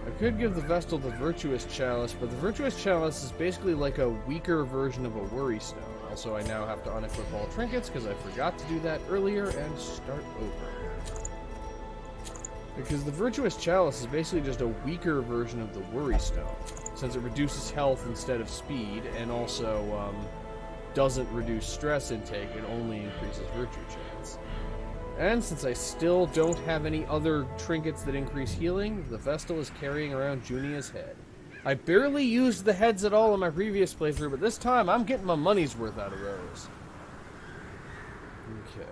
B: I could give the Vestal the Virtuous Chalice, but the Virtuous Chalice is basically like a weaker version of a Worry Stone. Also, I now have to unequip all trinkets because I forgot to do that earlier and start over. Because the Virtuous Chalice is basically just a weaker version of the Worry Stone, since it reduces health instead of speed, and also doesn't reduce stress intake, it only increases virtue chance. And since I still don't have any other trinkets that increase healing, the Vestal is carrying around Junia's head. I barely used the heads at all in my previous playthrough, but this time I'm getting my money's worth out of those. Okay.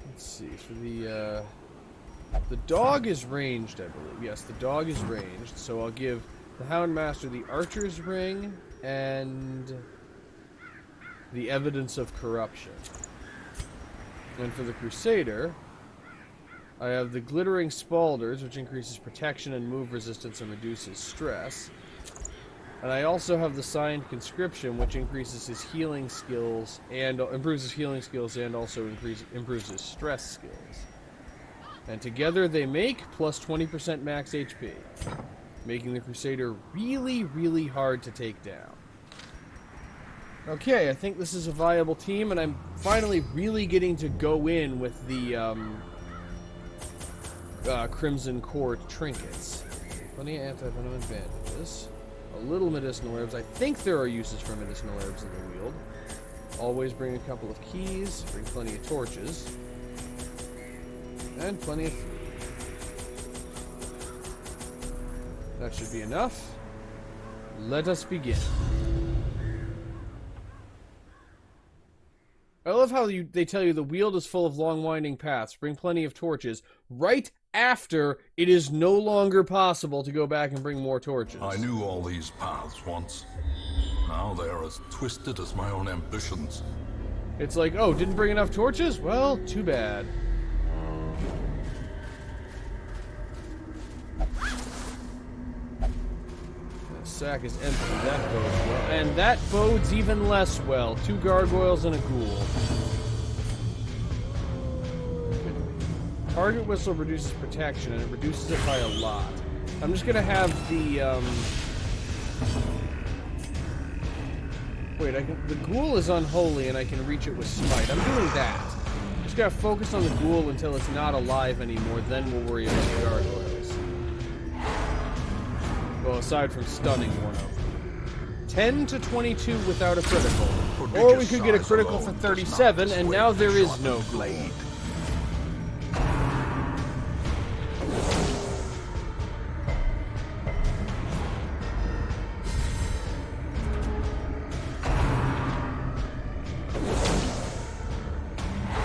B: Let's see, for the dog is ranged, I believe. Yes, the dog is ranged, so I'll give the Houndmaster the Archer's Ring and the Evidence of Corruption. And for the Crusader, I have the Glittering Spaulders, which increases protection and move resistance and reduces stress. And I also have the Signed Conscription, which increases his healing skills and improves his healing skills and also improves his stress skills. And together they make plus 20% max HP, making the Crusader really, really hard to take down. Okay, I think this is a viable team, and I'm finally really getting to go in with the Crimson Core trinkets. Plenty of anti-venom and bandages. A little medicinal herbs. I think there are uses for medicinal herbs in the wield. Always bring a couple of keys. Bring plenty of torches. And plenty of food. That should be enough. Let us begin. I love how they tell you the wield is full of long winding paths. Bring plenty of torches. Right after it is no longer possible to go back and bring more torches.
A: I knew all these paths once. Now they are as twisted as my own ambitions.
B: It's like, oh, didn't bring enough torches? Well, too bad. The sack is empty. That bodes well. And that bodes even less well. 2 gargoyles and a ghoul. Target whistle reduces protection, and it reduces it by a lot. I'm just gonna have the, Wait, the ghoul is unholy, and I can reach it with smite. I'm doing that. Just gotta focus on the ghoul until it's not alive anymore, then we'll worry about the gargoyles. Well, aside from stunning one of them. 10 to 22 without a critical. Or we could get a critical for 37, and now there is no blade.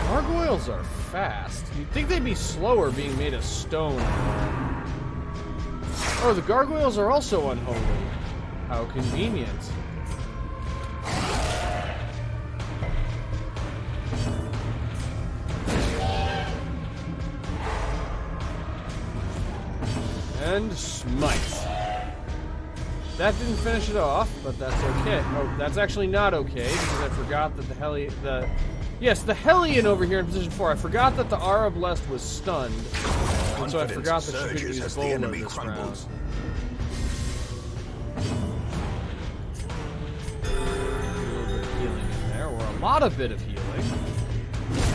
B: Gargoyles are fast. You'd think they'd be slower being made of stone. Oh, the gargoyles are also unholy. How convenient. And smite. That didn't finish it off, but that's okay. Oh, that's actually not okay, because I forgot that the Hellion... Yes, the Hellion over here in position 4. I forgot that the Arablest was stunned. And so I forgot that she couldn't use Bola this round. A little bit of healing in there, or a lot of bit of healing.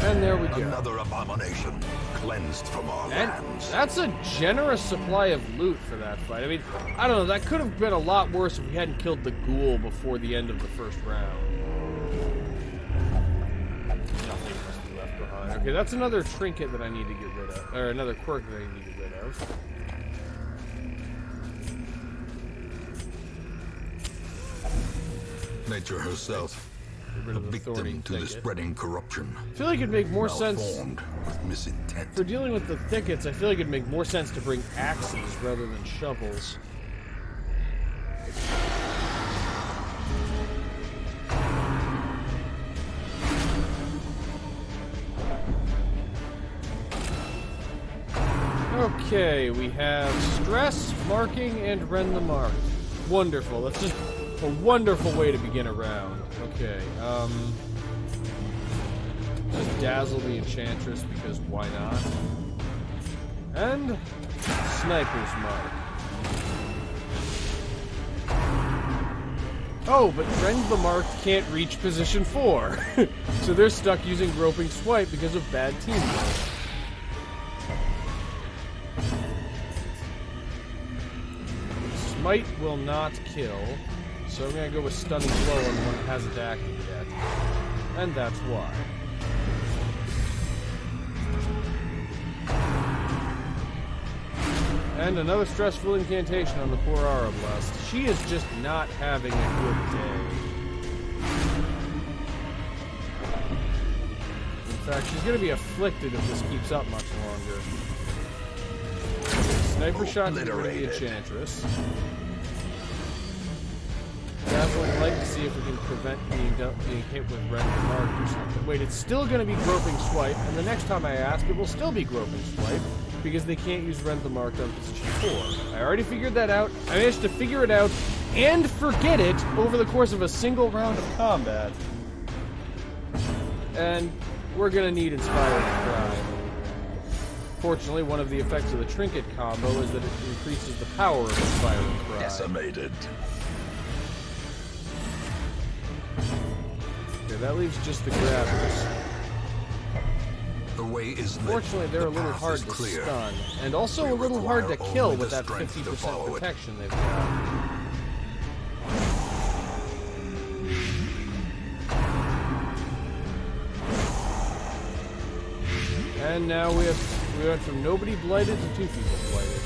B: And there we go.
C: Another abomination cleansed from our lands.
B: That's a generous supply of loot for that fight. I mean, I don't know, that could have been a lot worse if we hadn't killed the ghoul before the end of the first round. Nothing must be left behind. Okay, that's another trinket that I need to get rid of. Or another quirk that I need to get rid of.
A: Nature herself, a victim to the spreading corruption.
B: I feel like it'd make more sense
A: with misintent.
B: for dealing with the thickets. I feel like it'd make more sense to bring axes rather than shovels. Okay, we have stress, marking, and rend the mark. Wonderful. That's just a wonderful way to begin a round. Okay, just dazzle the enchantress because why not? And sniper's mark. Oh, but rend the mark can't reach position 4, so they're stuck using groping swipe because of bad teamwork. Smite will not kill, so I'm going to go with Stunning Blow on the one that hasn't acted yet. And that's why. And another stressful incantation on the poor Arablest. She is just not having a good day. In fact, she's going to be afflicted if this keeps up much longer. Sniper shot to the Enchantress. Dazzling Light to see if we can prevent being hit with Rend the Mark or something. Wait, it's still going to be Groping Swipe, and the next time I ask, it will still be Groping Swipe, because they can't use Rend the Mark on position 4. I already figured that out. I managed to figure it out and forget it over the course of a single round of combat. And we're going to need Inspiring Cry. Fortunately, one of the effects of the Trinket combo is that it increases the power of Inspiring Cry.
C: Decimated.
B: Okay, that leaves just the grabbers.
A: The way is lit.
B: Fortunately, they're a little hard to stun, and also a little hard to kill with that 50% protection they've got. And now we went from nobody blighted to 2 people blighted.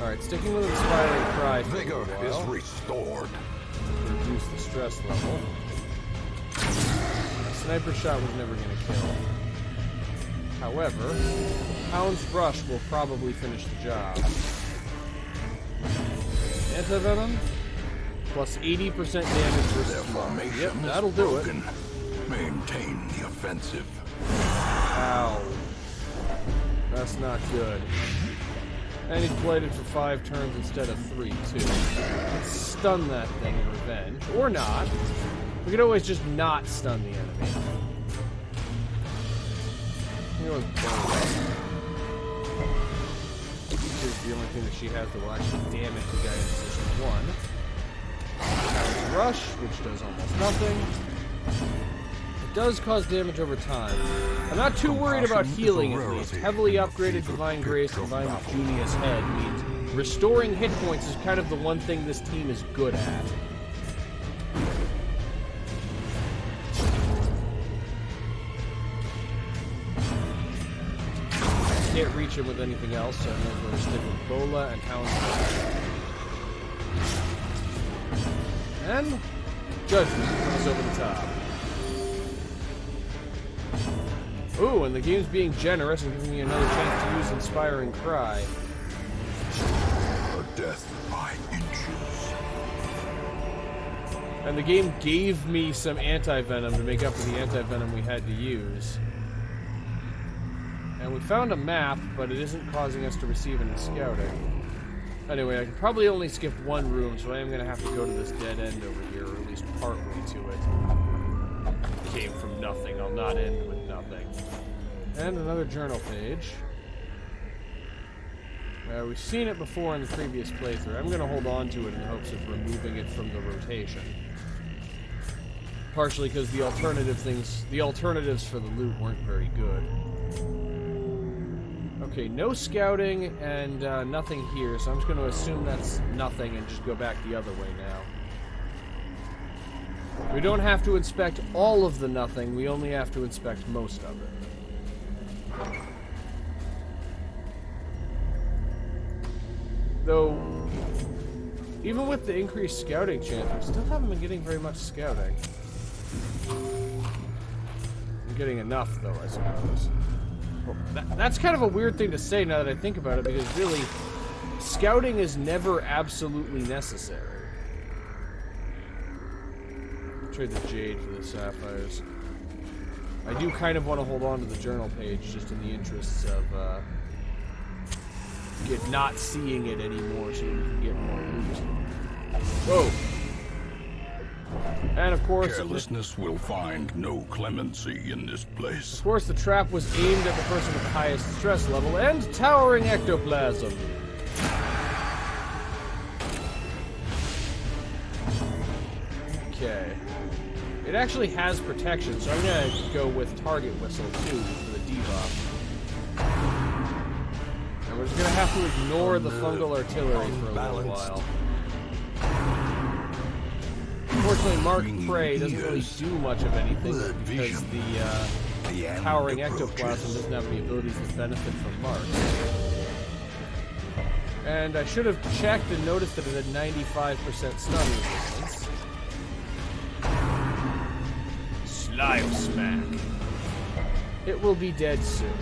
B: Alright, sticking with Inspiring Cry for
C: Vigor
B: a while.
C: is restored.
B: To reduce the stress level. A sniper shot was never going to kill. However, Hound's Rush will probably finish the job. Antivenom, plus 80% damage versus formation. Yep, that'll do it.
C: Maintain the offensive.
B: Ow. That's not good. And he's blighted for 5 turns instead of 3, too. Let's stun that thing in revenge. Or not. We could always just not stun the enemy. Here's the only thing that she has that will actually damage the guy in position 1. Hound's Rush, which does almost nothing. It does cause damage over time. I'm not too worried about healing, at least. Heavily upgraded Divine Grace combined with Junia's Head means restoring hit points is kind of the one thing this team is good at. can't reach him with anything else, so I'm going to stick with Bola and Hound. And Judgment comes over the top. Ooh, and the game's being generous and giving me another chance to use Inspiring Cry.
A: A death by inches.
B: And the game gave me some anti-venom to make up for the anti-venom we had to use. And we found a map, but it isn't causing us to receive any scouting. Anyway, I can probably only skip one room, so I am going to have to go to this dead end over here, or at least partway to it. Came from nothing, I'll not end with nothing. And another journal page. We've seen it before in the previous playthrough. I'm going to hold on to it in hopes of removing it from the rotation. Partially because the alternatives for the loot weren't very good. Okay, no scouting and nothing here, so I'm just going to assume that's nothing and just go back the other way now. We don't have to inspect all of the nothing, we only have to inspect most of it. Though, even with the increased scouting chance, we still haven't been getting very much scouting. I'm getting enough, though, I suppose. Well, that's kind of a weird thing to say now that I think about it, because really, scouting is never absolutely necessary. Trade the jade for the sapphires. I do kind of want to hold on to the journal page, just in the interests of, not seeing it anymore so that we can get more loot. Whoa! And of course...
A: Carelessness will find no clemency in this place.
B: Of course, the trap was aimed at the person with the highest stress level and towering ectoplasm. Okay. It actually has protection, so I'm gonna go with Target Whistle, too, for the debuff. And we're just gonna have to ignore the fungal artillery for a little while. Unfortunately, Mark Prey doesn't really do much of anything because the towering ectoplasm doesn't have any abilities that benefit from Mark. And I should have checked and noticed that it had 95% stun resistance. Slime Smack. It will be dead soon.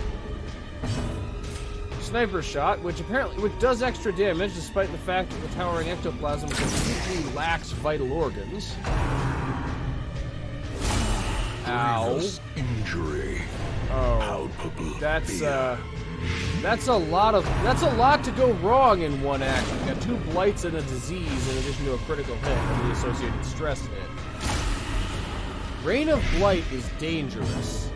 B: Sniper Shot, which does extra damage despite the fact that the towering ectoplasm completely lacks vital organs. Ow.
C: Injury.
B: Oh, that's a lot to go wrong in one action. You got 2 blights and a disease in addition to a critical hit and the associated stress hit. Rain of Blight is dangerous.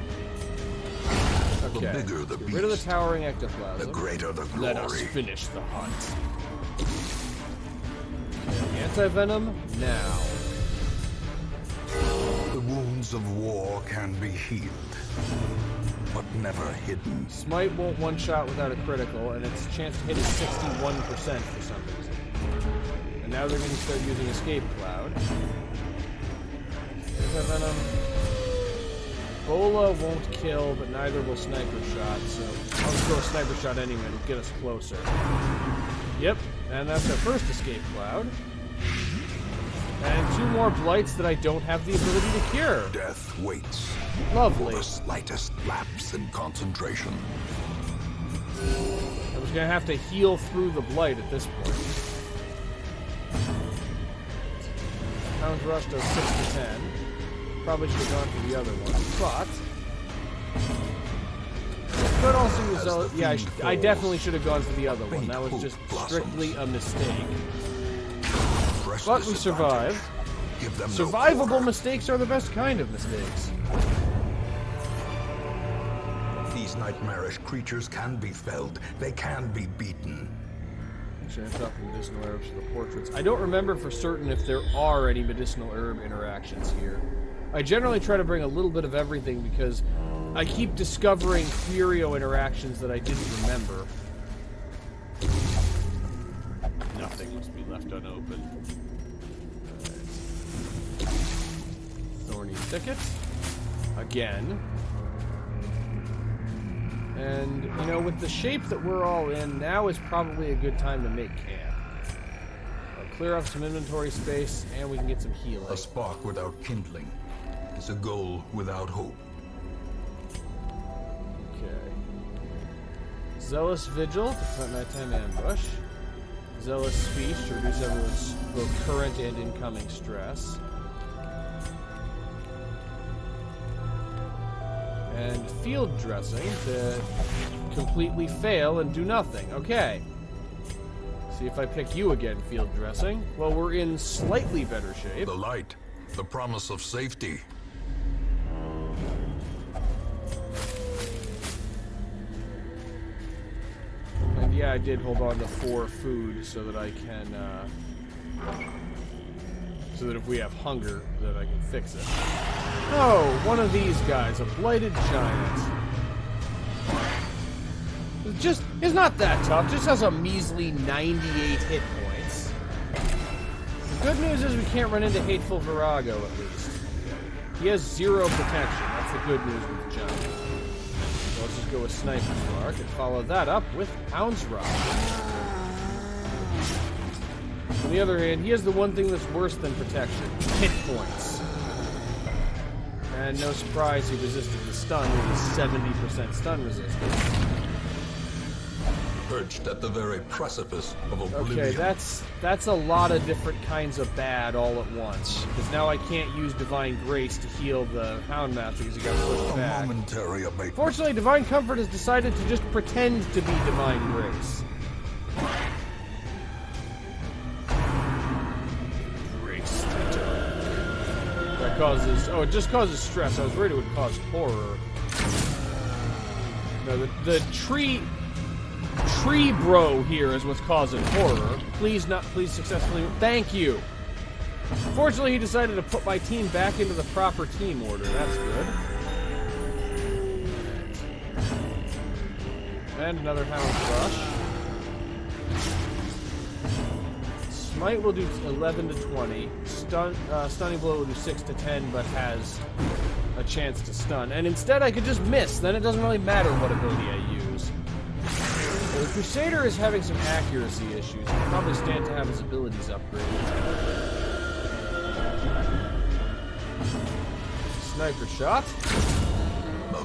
B: Okay,
C: The bigger the
B: get rid of the
C: beast,
B: towering ectoplasm.
C: the greater the glory.
B: Let us finish the hunt. Okay, anti-venom, now.
C: The wounds of war can be healed, but never hidden.
B: Smite won't one-shot without a critical, and its chance to hit is 61% for some reason. And now they're going to start using Escape Cloud. Anti-venom. Bola won't kill, but neither will Sniper Shot, so I'll just throw a Sniper Shot anyway to get us closer. Yep, and that's our first Escape Cloud. And 2 more Blights that I don't have the ability to cure.
C: Death waits.
B: Lovely.
C: For the slightest lapse in concentration.
B: I was going to have to heal through the Blight at this point. Hound's Rush does 6 to 10. Probably should have gone for the other one, but... Could also use... Yeah, I definitely should have gone for the other one. That was just strictly a mistake. But we survived. Survivable mistakes are the best kind of mistakes.
C: These nightmarish creatures can be felled. They can be beaten.
B: Actually, I'm talking medicinal herbs for the portraits. I don't remember for certain if there are any medicinal herb interactions here. I generally try to bring a little bit of everything because I keep discovering Furio interactions that I didn't remember. Nothing must be left unopened. Thorny Thicket. Again. And, you know, with the shape that we're all in, now is probably a good time to make camp. Clear up some inventory space, and we can get some healing.
A: A spark without kindling is a goal without hope.
B: Okay. Zealous Vigil to prevent nighttime ambush. Zealous Speech to reduce everyone's both current and incoming stress. And Field Dressing to completely fail and do nothing. Okay. See if I pick you again, Field Dressing. Well, we're in slightly better shape.
A: The light, the promise of safety.
B: And yeah, I did hold on to 4 food so that I can, so that if we have hunger, that I can fix it. Oh, one of these guys, a blighted giant. It's not that tough, just has a measly 98 hit points. The good news is we can't run into Hateful Virago, at least. He has 0 protection, that's the good news with the giant. So let's just go with Sniper's Mark and follow that up with Hound's Rush. On the other hand, he has the one thing that's worse than protection, hit points. And no surprise he resisted the stun with his 70% stun resistance.
A: Perched at the very precipice of oblivion.
B: Okay, that's a lot of different kinds of bad all at once. Because now I can't use Divine Grace to heal the Houndmaster because he got pushed back.
A: A momentary abatement.
B: Fortunately, Divine Comfort has decided to just pretend to be Divine Grace. Grace the Dark. That causes... Oh, it just causes stress. I was worried it would cause horror. No, the tree bro here is what's causing horror. Please successfully... Thank you! Fortunately, he decided to put my team back into the proper team order. That's good. And another Hound's Rush. Smite will do 11 to 20. Stunning Blow will do 6 to 10, but has a chance to stun. And instead, I could just miss. Then it doesn't really matter what ability I use. The Crusader is having some accuracy issues. He'll probably stand to have his abilities upgraded. Sniper shot.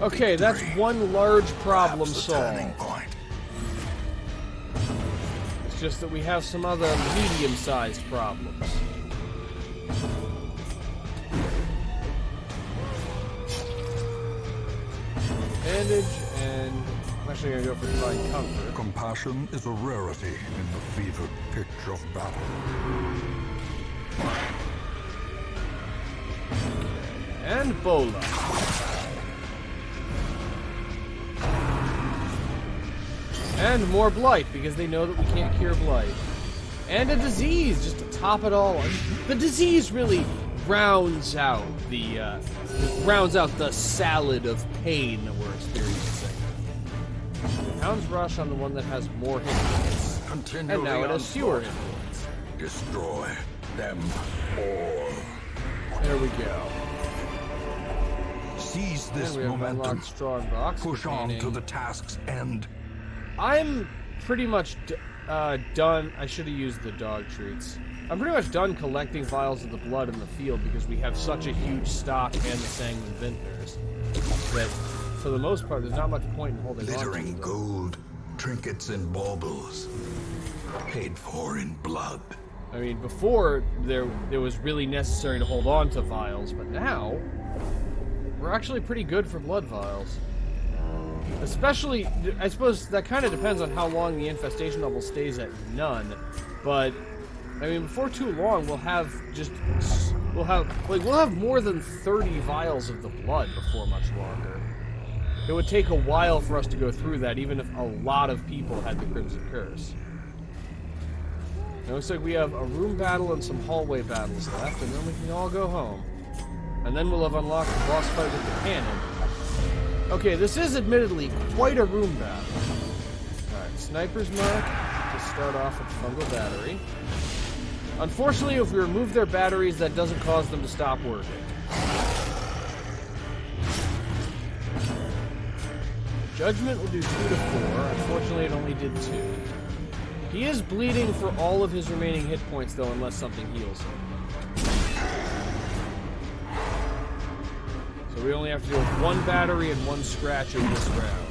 B: Okay, that's one large problem solved. It's just that we have some other medium-sized problems. Bandage and... I'm actually going to go for Divine Comfort.
C: Compassion is a rarity in the fevered pitch of battle.
B: And Bola. And more Blight, because they know that we can't cure Blight. And a disease, just to top it all. The disease really rounds out the salad of pain that we're experiencing. Hound's Rush on the one that has more hit points.
A: Continue
B: And now it has fewer hit points.
A: Destroy them all.
B: There we go.
C: Seize this
B: And we have
C: momentum.
B: unlocked Strong Box.
C: Push on to the task's end.
B: I'm pretty much done. I should have used the dog treats. I'm pretty much done collecting vials of the blood in the field because we have such a huge stock and the Sanguine Vintners that, for the most part, there's not much point in holding on to
A: Glittering
B: them.
A: gold, trinkets and baubles, paid for in blood.
B: I mean, before, it was really necessary to hold on to vials, but now, we're actually pretty good for blood vials. Especially, I suppose that kind of depends on how long the infestation level stays at none, but, I mean, before too long, we'll have more than 30 vials of the blood before much longer. It would take a while for us to go through that, even if a lot of people had the Crimson Curse. It looks like we have a room battle and some hallway battles left, and then we can all go home. And then we'll have unlocked the boss fight with the cannon. Okay, this is admittedly quite a room battle. Alright, Sniper's Mark to start off with Fungal Battery. Unfortunately, if we remove their batteries, that doesn't cause them to stop working. Judgment will do 2 to 4. Unfortunately, it only did 2. He is bleeding for all of his remaining hit points, though, unless something heals him. So we only have to deal with 1 battery and 1 scratch in this round.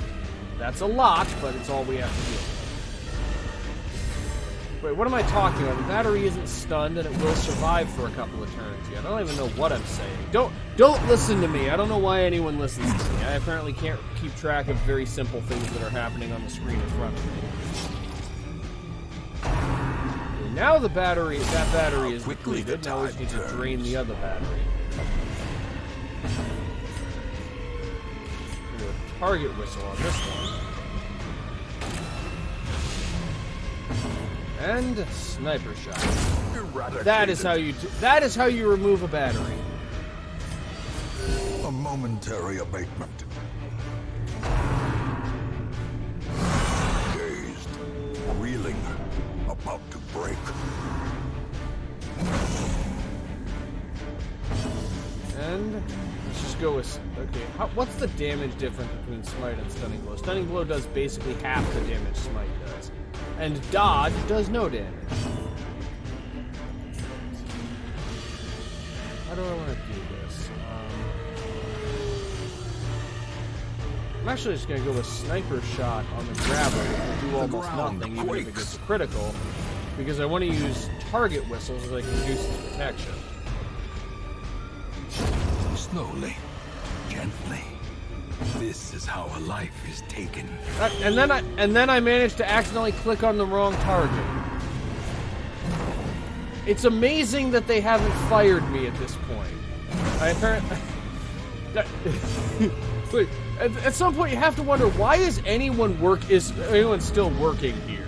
B: That's a lot, but it's all we have to deal with. Wait, what am I talking about? The battery isn't stunned, and it will survive for a couple of turns yet. I don't even know what I'm saying. Don't listen to me. I don't know why anyone listens to me. I apparently can't keep track of very simple things that are happening on the screen in front of me. Okay, now that battery is depleted. Now we just need to drain the other battery. Do a target whistle on this one. And sniper shot. That is how you remove a battery.
C: A momentary abatement. Dazed, reeling, about to break.
B: And let's just go with... Okay, what's the damage difference between Smite and Stunning Blow? Stunning Blow does basically half the damage Smite does. And Dodge does no damage. How do I want to do this? I'm actually just going to go with Sniper Shot on the grabber, which will do almost nothing, even if it gets a critical, because I want to use target whistles so I can reduce its protection.
C: Slowly, gently. This is how a life is taken.
B: And then I managed to accidentally click on the wrong target. It's amazing that they haven't fired me at this point. I apparently... Wait, at some point you have to wonder, why is anyone still working here?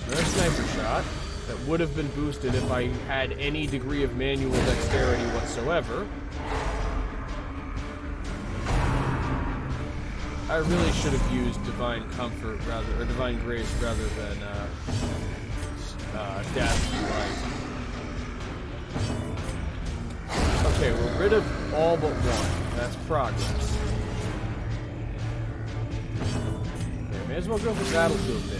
B: There's no sniper shot. That would have been boosted if I had any degree of manual dexterity whatsoever. I really should have used Divine Comfort or Divine Grace rather than Dash Light. Okay, we're rid of all but 1. That's progress. Okay, may as well go for battlefield damage.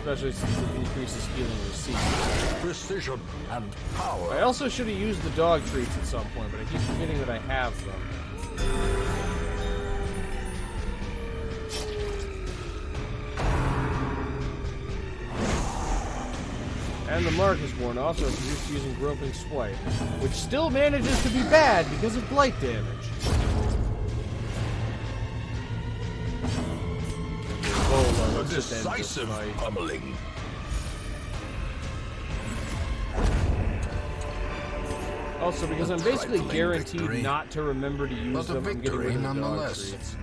B: Especially since it increases healing received.
C: Precision and power.
B: I also should have used the dog treats at some point, but I keep forgetting that I have them. And the mark is worn off, so it's used to using Groping Swipe, which still manages to be bad because of blight damage.
C: A decisive pummeling.
B: Also, because I'm basically guaranteed not to remember to use them, I'm getting rid of the dog treats.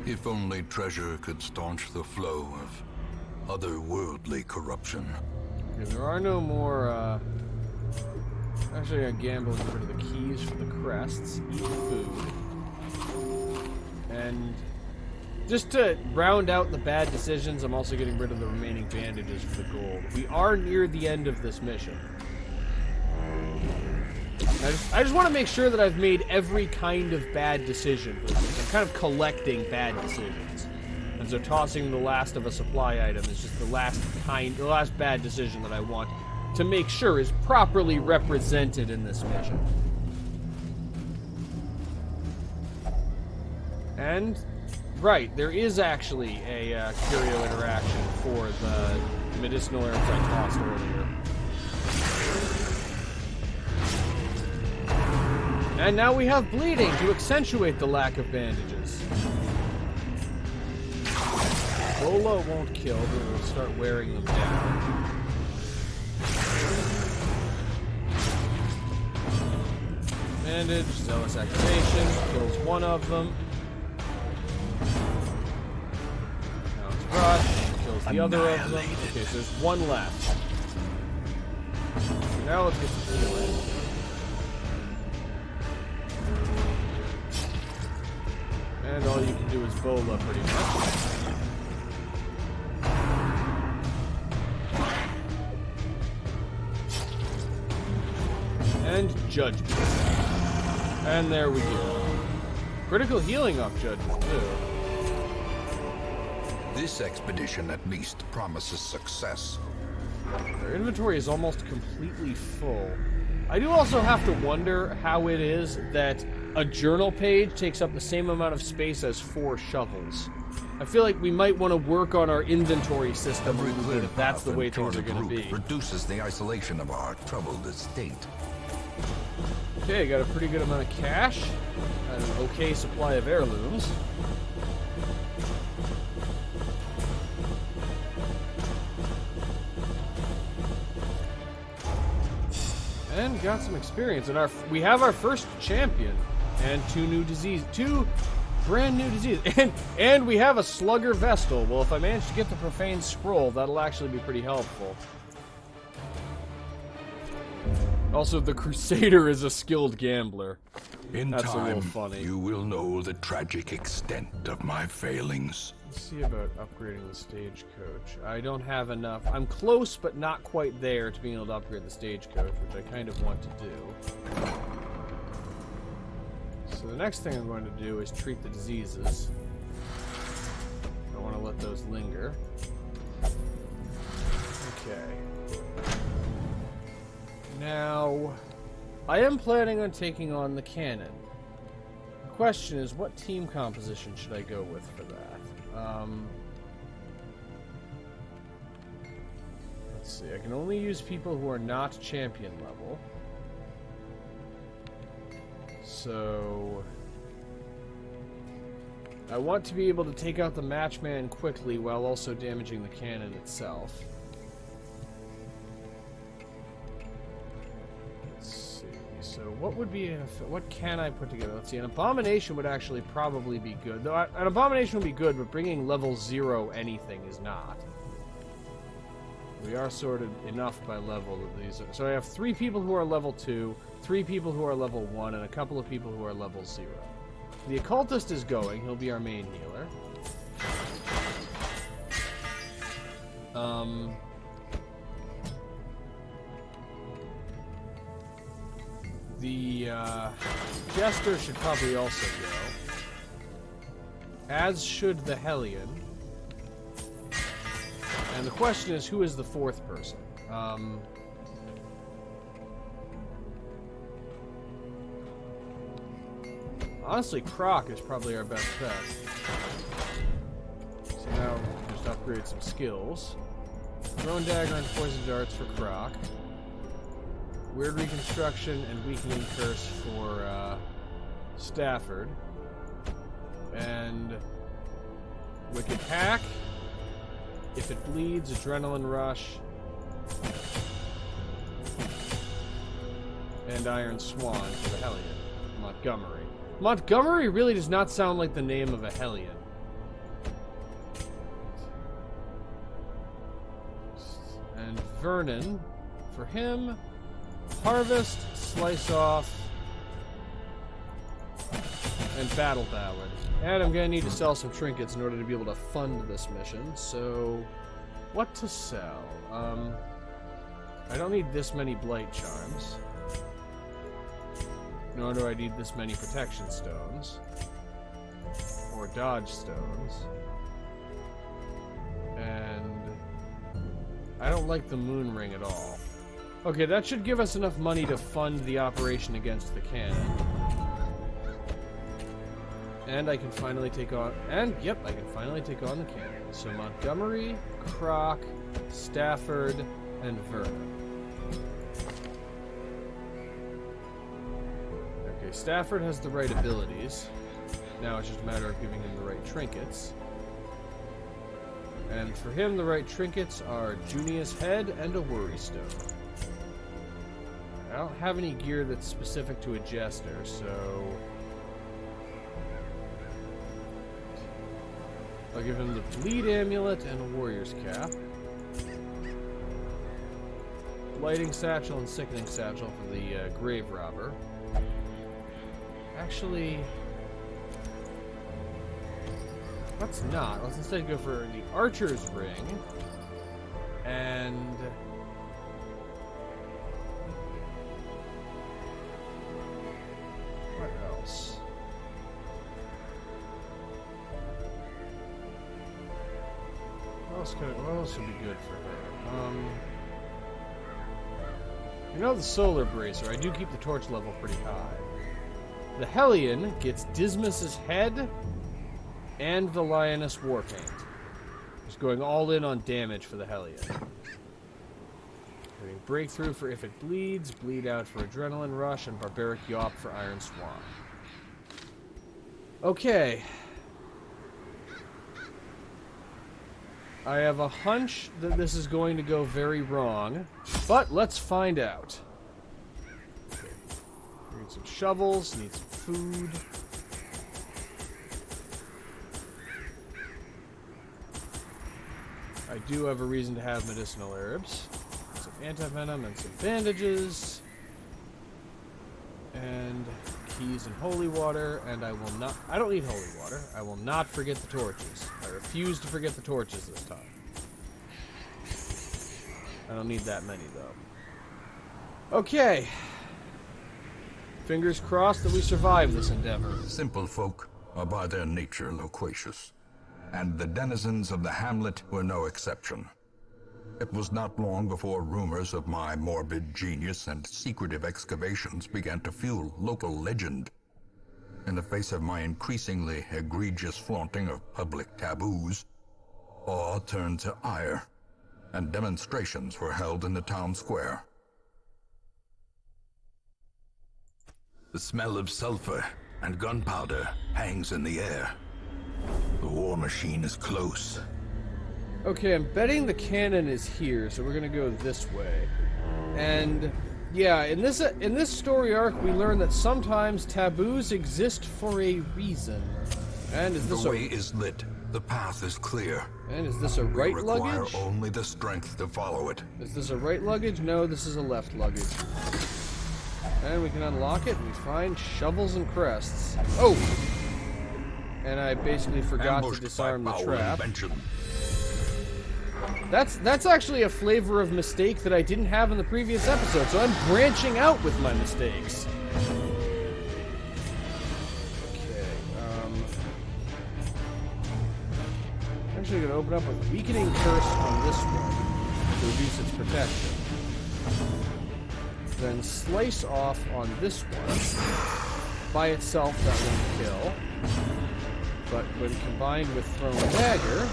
C: If only treasure could staunch the flow of otherworldly corruption.
B: Okay, there are no more, Actually, I'm gambling for the keys for the crests. Eat food. And just to round out the bad decisions, I'm also getting rid of the remaining bandages for the gold. We are near the end of this mission. I just want to make sure that I've made every kind of bad decision for this. I'm kind of collecting bad decisions. And so tossing the last of a supply item is just the last bad decision that I want to make sure is properly represented in this mission. And, right, there is actually a curio interaction for the medicinal herbs I tossed earlier. And now we have bleeding to accentuate the lack of bandages. Bolo won't kill, but we'll start wearing them down. Bandage, Zealous Activation, kills 1 of them. Pounce Rush, kills the other of them. Okay, so there's 1 left. So now let's get some healing. And all you can do is Bola pretty much. Judgment. And there we go. Critical healing off Judgment, too.
C: This expedition at least promises success.
B: Their inventory is almost completely full. I do also have to wonder how it is that a journal page takes up the same amount of space as 4 shovels. I feel like we might want to work on our inventory system a little bit if that's the way things are going to be.
C: Reduces the isolation of our troubled estate.
B: Okay, got a pretty good amount of cash. And an okay supply of heirlooms. And got some experience. And we have our first champion. And 2 brand new diseases. And we have a Slugger Vestal. Well, if I manage to get the Profane Scroll, that'll actually be pretty helpful. Also, the Crusader is a skilled gambler.
C: In
B: That's
C: time,
B: a little funny.
C: you will know the tragic extent of my failings.
B: Let's see about upgrading the stagecoach. I don't have enough. I'm close, but not quite there to being able to upgrade the stagecoach, which I kind of want to do. So the next thing I'm going to do is treat the diseases. I don't want to let those linger. Okay. Now, I am planning on taking on the cannon. The question is, what team composition should I go with for that? Let's see, I can only use people who are not champion level. So I want to be able to take out the matchman quickly while also damaging the cannon itself. Let's see. So what would be what can I put together? Let's see. An abomination would actually probably be good. Though an abomination would be good, but bringing level 0 anything is not. We are sorted enough by level of these. So I have 3 people who are level 2, 3 people who are level 1, and a couple of people who are level 0. The occultist is going. He'll be our main healer. The jester should probably also go. As should the Hellion. And the question is, who is the 4th person? Honestly, Croc is probably our best bet. So now we'll just upgrade some skills. Thrown Dagger and Poison Darts for Croc. Weird Reconstruction and Weakening Curse for Stafford. And Wicked Hack. If it bleeds, Adrenaline Rush. And Iron Swan for the Hellion. Montgomery. Montgomery really does not sound like the name of a Hellion. And Vernon, for him, Harvest, Slice Off, and Battle Ballad. And I'm going to need to sell some trinkets in order to be able to fund this mission, so what to sell? I don't need this many Blight Charms. Nor do I need this many Protection Stones. Or Dodge Stones. And I don't like the Moon Ring at all. Okay, that should give us enough money to fund the operation against the cannon. And I can finally take on... And, yep, I can finally take on the cannon. So Montgomery, Croc, Stafford, and Vernon. Okay, Stafford has the right abilities. Now it's just a matter of giving him the right trinkets. And for him, the right trinkets are Junius Head and a Worry Stone. I don't have any gear that's specific to a Jester, so... I'll give him the Bleed Amulet and a Warrior's Cap. Lighting Satchel and Sickening Satchel for the Grave Robber. Actually... let's not. Let's instead go for the Archer's Ring. And... What else would be good for her? You know the solar bracer. I do keep the torch level pretty high. The Hellion gets Dismas's head and the Lioness Warpaint. Just going all in on damage for the Hellion. Getting Breakthrough for if it bleeds, Bleed Out for Adrenaline Rush, and Barbaric Yawp for Iron Swan. Okay. I have a hunch that this is going to go very wrong, but let's find out. Need some shovels, need some food. I do have a reason to have medicinal herbs. Some anti-venom and some bandages. And keys and holy water, and I don't need holy water. I will not forget the torches. I refuse to forget the torches this time. I don't need that many, though. Okay. Fingers crossed that we survive this endeavor.
C: Simple folk are by their nature loquacious, and the denizens of the hamlet were no exception. It was not long before rumors of my morbid genius and secretive excavations began to fuel local legend. In the face of my increasingly egregious flaunting of public taboos, awe turned to ire, and demonstrations were held in the town square. The smell of sulfur and gunpowder hangs in the air. The war machine is close.
B: Okay, I'm betting the cannon is here, so we're gonna go this way. And yeah, in this story arc, we learn that sometimes taboos exist for a reason. And is this
C: the way is lit. The path is clear.
B: And is this a right
C: we
B: luggage?
C: require only the strength to follow it.
B: Is this a right luggage? No, this is a left luggage. And we can unlock it, and we find shovels and crests. Oh! And I basically forgot to disarm the trap. That's actually a flavor of mistake that I didn't have in the previous episode, so I'm branching out with my mistakes. Okay, I'm actually going to open up with Weakening Curse on this one to reduce its protection. Then Slice Off on this one. By itself, that won't kill. But when combined with Thrown Dagger,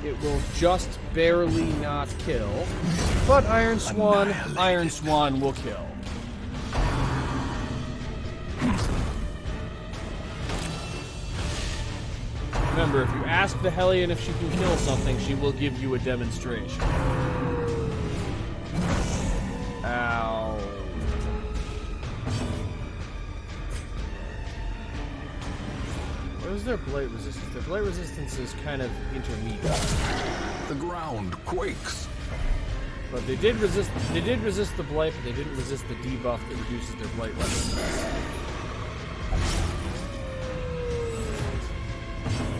B: it will just barely not kill. But Iron Swan will kill. Remember, if you ask the Hellion if she can kill something, she will give you a demonstration. Ow. What is their blight resistance? Their blight resistance is kind of intermediate.
C: The ground quakes.
B: But they did resist the blight, but they didn't resist the debuff that reduces their blight resistance.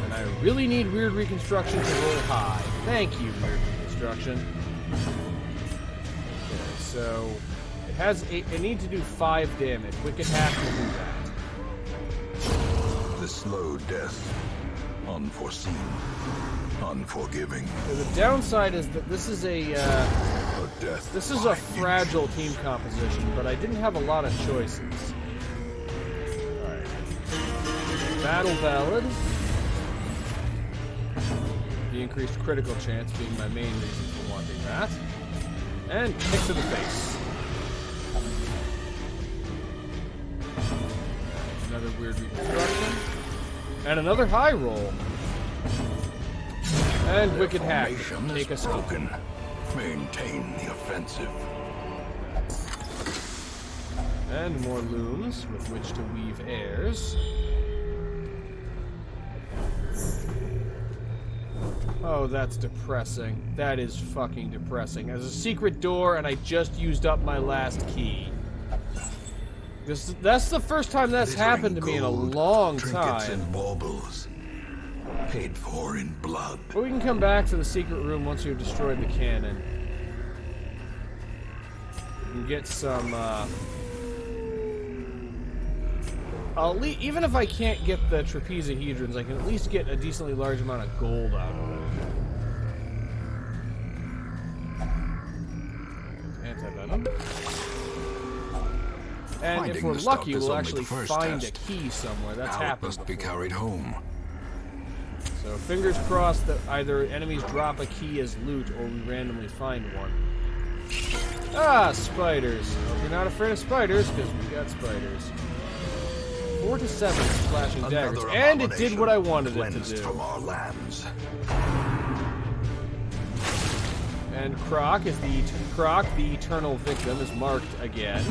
B: And I really need Weird Reconstruction to roll high. Thank you, Weird Reconstruction. Okay, so it needs to do 5 damage. Wicked Hack will do that.
C: The slow death, unforeseen, unforgiving.
B: So the downside is that this is a fragile team composition, but I didn't have a lot of choices. Alright. Battle Ballad. The increased critical chance being my main reason for wanting that. And kick to the face. Another Weird Reconstruction. And another high roll. And Wicked Hack. Take a spoken.
C: Maintain the offensive.
B: And more looms with which to weave airs. Oh, that's depressing. That is fucking depressing. There's a secret door, and I just used up my last key. That's the first time that's happened to me in a long time.
C: And baubles, paid for in blood.
B: But we can come back to the secret room once we've destroyed the cannon. We can get some, even if I can't get the trapezahedrons, I can at least get a decently large amount of gold out of it. them. And if
C: Finding
B: we're
C: the stuff
B: lucky,
C: is
B: we'll
C: only
B: actually
C: the first
B: find
C: test.
B: a key somewhere. That's
C: Now it
B: happened
C: must be
B: before.
C: carried home.
B: So fingers crossed that either enemies drop a key as loot or we randomly find one. Ah, spiders. Hope you're not afraid of spiders, because we've got spiders. 4 to 7 flashing daggers.
C: Another
B: And it did what I wanted it to
C: cleansed
B: do.
C: from our lands.
B: And Croc, the eternal victim, is marked again.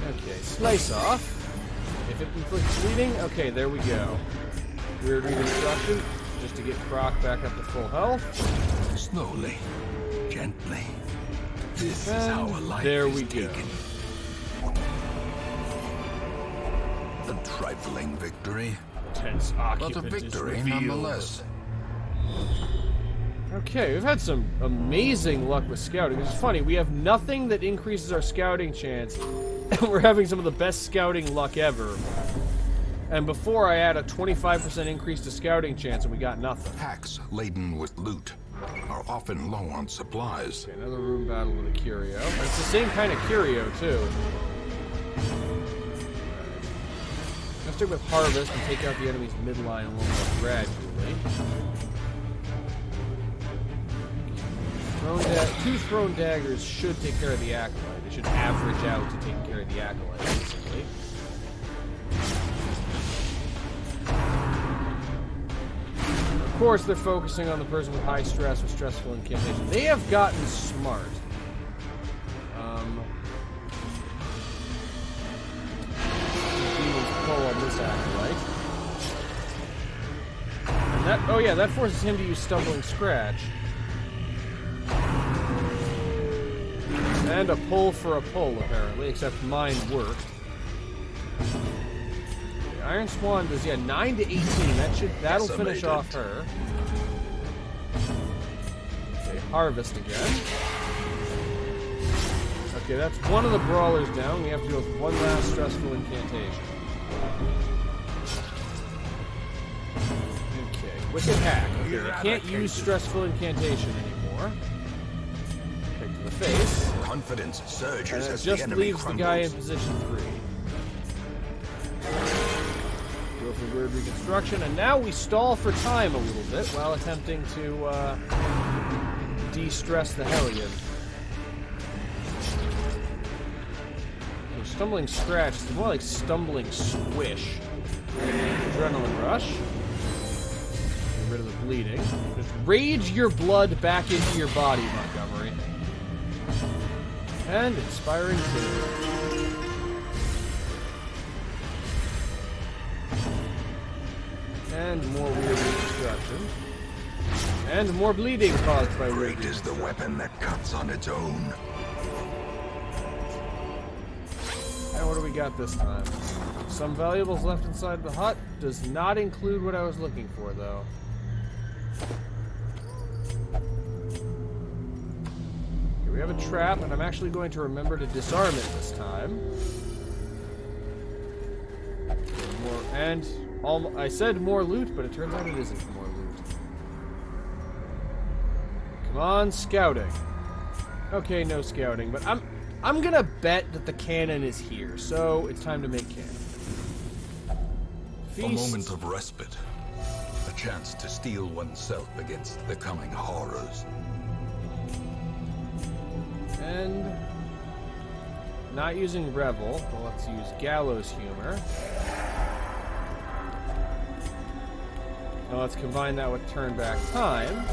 B: Okay, slice off. If it inflicts bleeding, okay, there we go. Weird reconstruction, just to get Croc back up to full health.
C: Slowly, gently. This is how a life
B: there
C: is
B: we go.
C: taken. A trifling victory,
B: Tense
C: but a
B: occupant
C: victory
B: is revealed.
C: nonetheless.
B: Okay, we've had some amazing luck with scouting. It's funny, we have nothing that increases our scouting chance, and we're having some of the best scouting luck ever. And before I had a 25% increase to scouting chance, and we got nothing.
C: Packs laden with loot are often low on supplies.
B: Okay, another room battle with a curio. And it's the same kind of curio, too. Let's stick with harvest and take out the enemy's midline a little more gradually. Two thrown daggers should take care of the acolyte. They should average out to taking care of the acolyte, basically. Of course, they're focusing on the person with high stress or stressful incantation. They have gotten smart. Demons pull on this acolyte. And that, oh yeah, that forces him to use Stumbling Scratch. And a pull for a pull, apparently, except mine worked. Okay, Iron Swan does, 9 to 18. That'll finish off her. Okay, Harvest again. Okay, that's one of the brawlers down. We have to go with one last stressful incantation. Okay, Wicked Hack. Okay, they can't use stressful incantation anymore. Kick to the face.
C: Confidence surges
B: And it
C: as
B: just
C: the enemy
B: leaves
C: crumbles.
B: the guy in position 3. Go for weird reconstruction, and now we stall for time a little bit while attempting to de-stress the Hellion. Stumbling Scratch is more like Stumbling Squish. Adrenaline Rush. Get rid of the bleeding. Just rage your blood back into your body, Montgomery. And Inspiring Food. And more weird reconstruction. And more bleeding caused by weird
C: Great is the weapon that cuts on its own.
B: And what do we got this time? Some valuables left inside the hut. Does not include what I was looking for, though. Okay, we have a trap, and I'm actually going to remember to disarm it this time. Okay, I said more loot, but it turns out it isn't more loot. Come on, scouting. Okay, no scouting, but I'm gonna bet that the cannon is here, so it's time to make cannon. Feast.
C: A moment of respite. A chance to steel oneself against the coming horrors.
B: And not using Revel, but let's use Gallows Humor. Now let's combine that with Turn Back Time.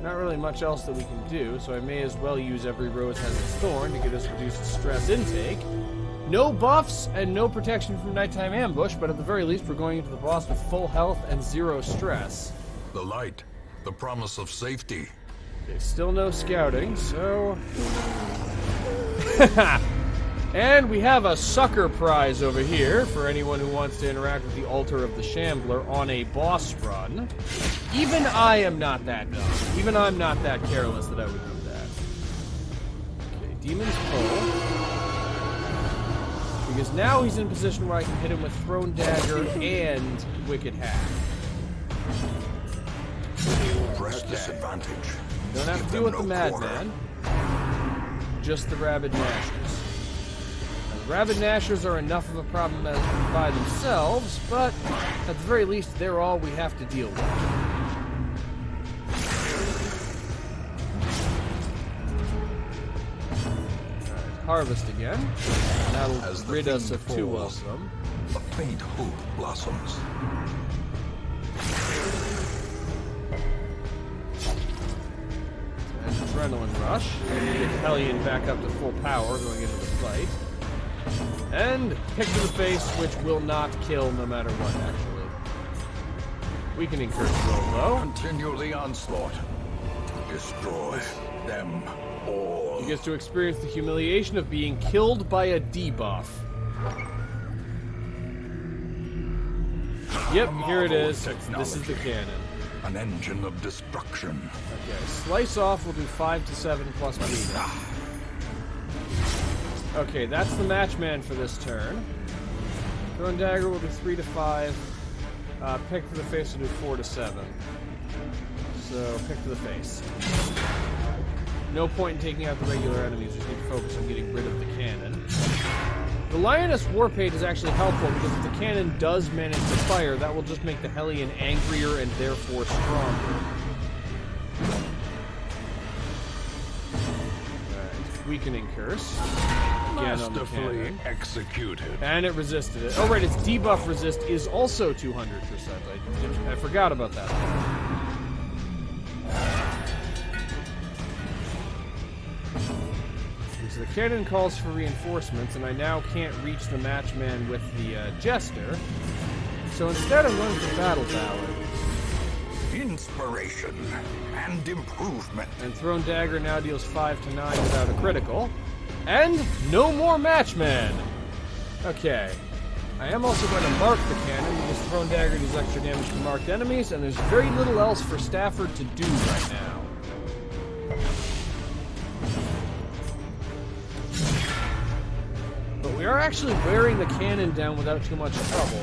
B: Not really much else that we can do, so I may as well use Every Rose Has Its Thorn to get us reduced stress intake. No buffs and no protection from nighttime ambush, but at the very least we're going into the boss with full health and 0 stress.
A: The light, the promise of safety.
B: Okay, still no scouting, so... And we have a sucker prize over here for anyone who wants to interact with the Altar of the Shambler on a boss run. Even I am not that dumb. Even I'm not that careless that I would do that. Okay, Demon's Pull. We Because now he's in a position where I can hit him with Thrown Dagger and Wicked Hack.
C: Press disadvantage.
B: Don't have to deal with the Madman. Just the Rabid Gnashers. Now, the Rabid Gnashers are enough of a problem by themselves, but at the very least, they're all we have to deal with. Harvest again. That'll rid us of two of them.
C: A faint hope blossoms.
B: And Adrenaline Rush. Get Hellion back up to full power going into the fight. And Pick to the Face, which will not kill no matter what, actually. Weakening Curse roll, though.
C: Continue the onslaught. Destroy them all.
B: He gets to experience the humiliation of being killed by a debuff. Yep, here it is. This is the cannon.
C: An engine of destruction.
B: Okay, Slice Off will do 5 to 7 plus bleeding. Okay, that's the Matchman for this turn. Thrown Dagger will do 3 to 5. Pick to the Face will do 4 to 7. So, Pick to the Face. No point in taking out the regular enemies, we just need to focus on getting rid of the cannon. The Lioness Warpaint is actually helpful because if the cannon does manage to fire, that will just make the Hellion angrier and therefore stronger. Alright, Weakening Curse. Again on the cannon.
C: Executed.
B: And it resisted it. Oh right, its debuff resist is also 200%. I forgot about that. So the cannon calls for reinforcements, and I now can't reach the Matchman with the Jester. So instead I'm going for Battle Ballad.
C: Inspiration and improvement.
B: And Thrown Dagger now deals 5 to 9 without a critical. And no more Matchman! Okay. I am also going to mark the cannon, because Thrown Dagger deals extra damage to marked enemies, and there's very little else for Stafford to do right now. But we are actually wearing the cannon down without too much trouble.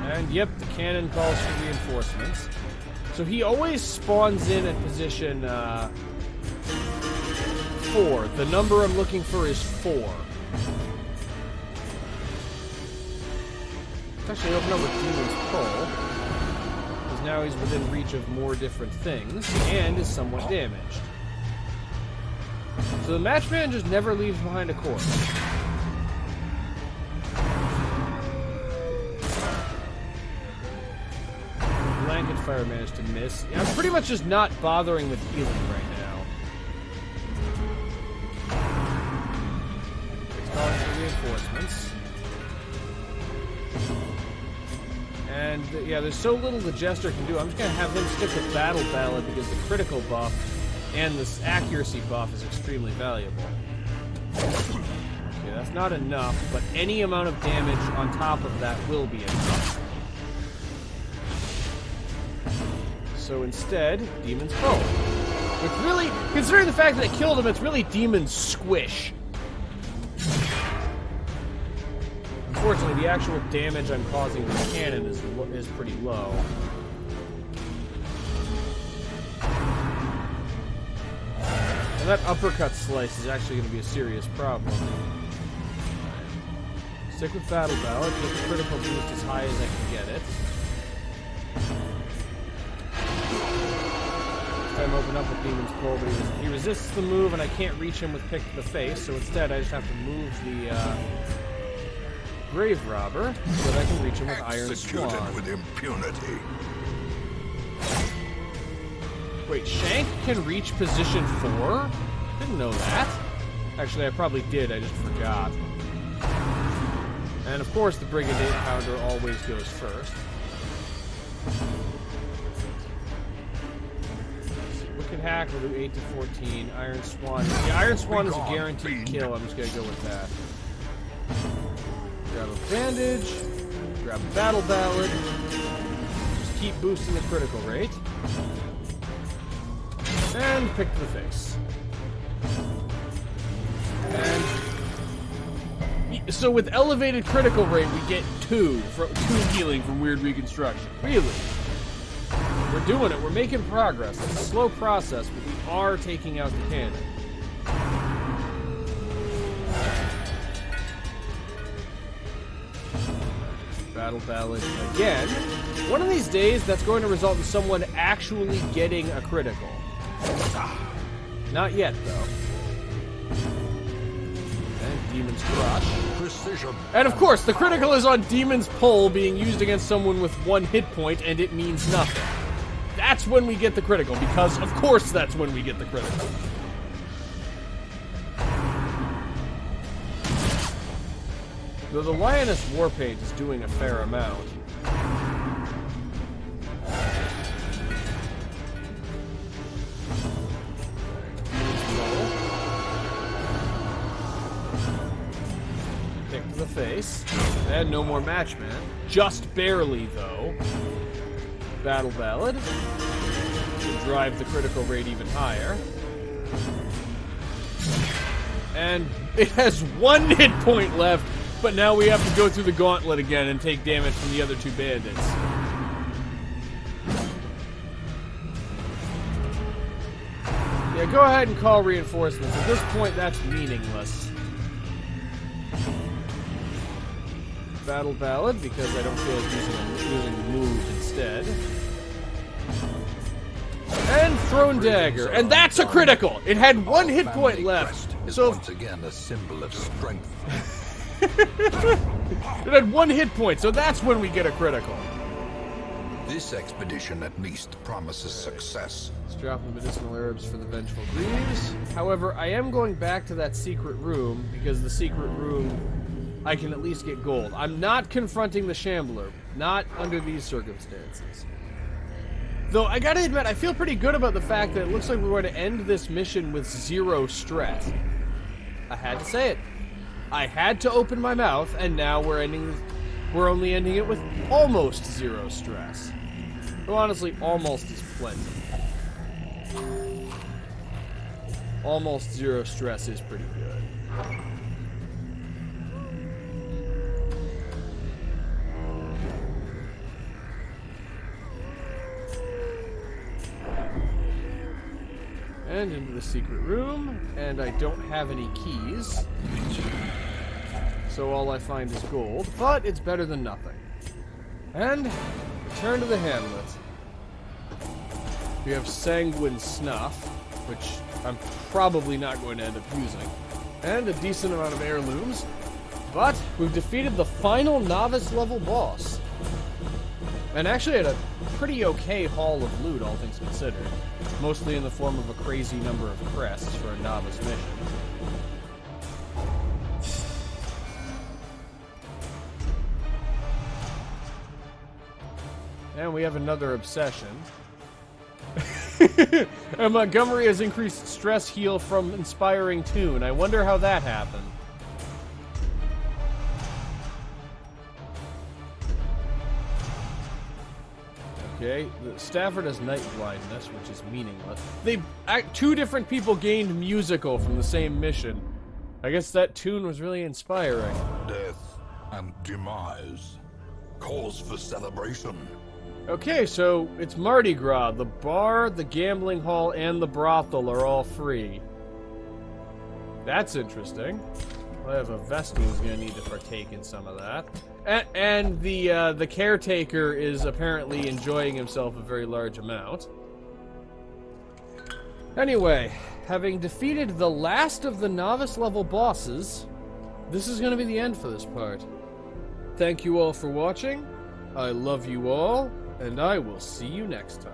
B: And yep, the cannon calls for reinforcements. So he always spawns in at position 4. The number I'm looking for is 4. Let's actually open up with Demon's Pull. Because now he's within reach of more different things, and is somewhat damaged. So the Matchman just never leaves behind a corpse. Blanket Fire managed to miss. Yeah, I'm pretty much just not bothering with healing right now. It's calling for reinforcements. And yeah, there's so little the Jester can do. I'm just going to have him stick with Battle Ballad because the critical buff and this accuracy buff is extremely valuable. Okay, that's not enough, but any amount of damage on top of that will be enough. So instead, Demon's Pull. Which really, considering the fact that it killed him, it's really Demon's Squish. Unfortunately, the actual damage I'm causing with the cannon is pretty low. And that uppercut slice is actually going to be a serious problem. Stick with Battle Ballad, get the critical boost as high as I can get it. This time open up with Demon's Pull, but he resists the move and I can't reach him with Pick to the Face, so instead I just have to move the Grave Robber so that I can reach him with Iron Swan.
C: With impunity.
B: Wait, Shank can reach position 4? Didn't know that. Actually, I probably did, I just forgot. And of course, the Brigand 8-pounder always goes first. Wicked Hack will do 8 to 14. Iron Swan. Yeah, Iron Swan is a guaranteed kill. I'm just gonna go with that. Grab a bandage. Grab a Battle Ballad. Just keep boosting the critical rate. And Pick to the Face. And so with elevated critical rate, we get 2 healing from Weird Reconstruction. Really? We're doing it. We're making progress. It's a slow process, but we are taking out the cannon. Battle Ballad again. One of these days, that's going to result in someone actually getting a critical. Not yet, though. And Demon's Crush.
C: Precision.
B: And of course, the critical is on Demon's Pull being used against someone with 1 hit point, and it means nothing. That's when we get the critical, because of course that's when we get the critical. Though the Lioness Warpaint is doing a fair amount. Kick to the face. And no more Matchman. Just barely, though. Battle Ballad. To drive the critical rate even higher. And it has 1 hit point left. But now we have to go through the gauntlet again and take damage from the other 2 bandits. Yeah, go ahead and call reinforcements. At this point, that's meaningless. Battle Ballad, because I don't feel like using a move instead. And Throne Dagger. And that's a critical! It had 1 hit point left.
C: So once again a symbol of strength.
B: It had 1 hit point, so that's when we get a critical.
C: This expedition at least promises success.
B: Let's drop the medicinal herbs for the Vengeful Greaves. However, I am going back to that secret room, because the secret room, I can at least get gold. I'm not confronting the Shambler, not under these circumstances. Though, I gotta admit, I feel pretty good about the fact that it looks like we're going to end this mission with 0 stress. I had to say it. I had to open my mouth, and now we're only ending it with almost 0 stress. Though honestly, almost is plenty. Almost 0 stress is pretty good. And into the secret room, and I don't have any keys. So all I find is gold, but it's better than nothing. And return to the hamlet. We have Sanguine Snuff, which I'm probably not going to end up using, and a decent amount of heirlooms, but we've defeated the final novice level boss. And actually had a pretty okay haul of loot, all things considered. Mostly in the form of a crazy number of crests for a novice mission. And we have another obsession. And Montgomery has increased stress heal from Inspiring Tune. I wonder how that happened. Okay, Stafford has night blindness, which is meaningless. Two different people gained musical from the same mission. I guess that tune was really inspiring.
C: Death and demise. Cause for celebration.
B: Okay, so it's Mardi Gras. The bar, the gambling hall, and the brothel are all free. That's interesting. I have a Vestal who's going to need to partake in some of that. And the caretaker is apparently enjoying himself a very large amount. Anyway, having defeated the last of the novice level bosses, this is going to be the end for this part. Thank you all for watching. I love you all, and I will see you next time.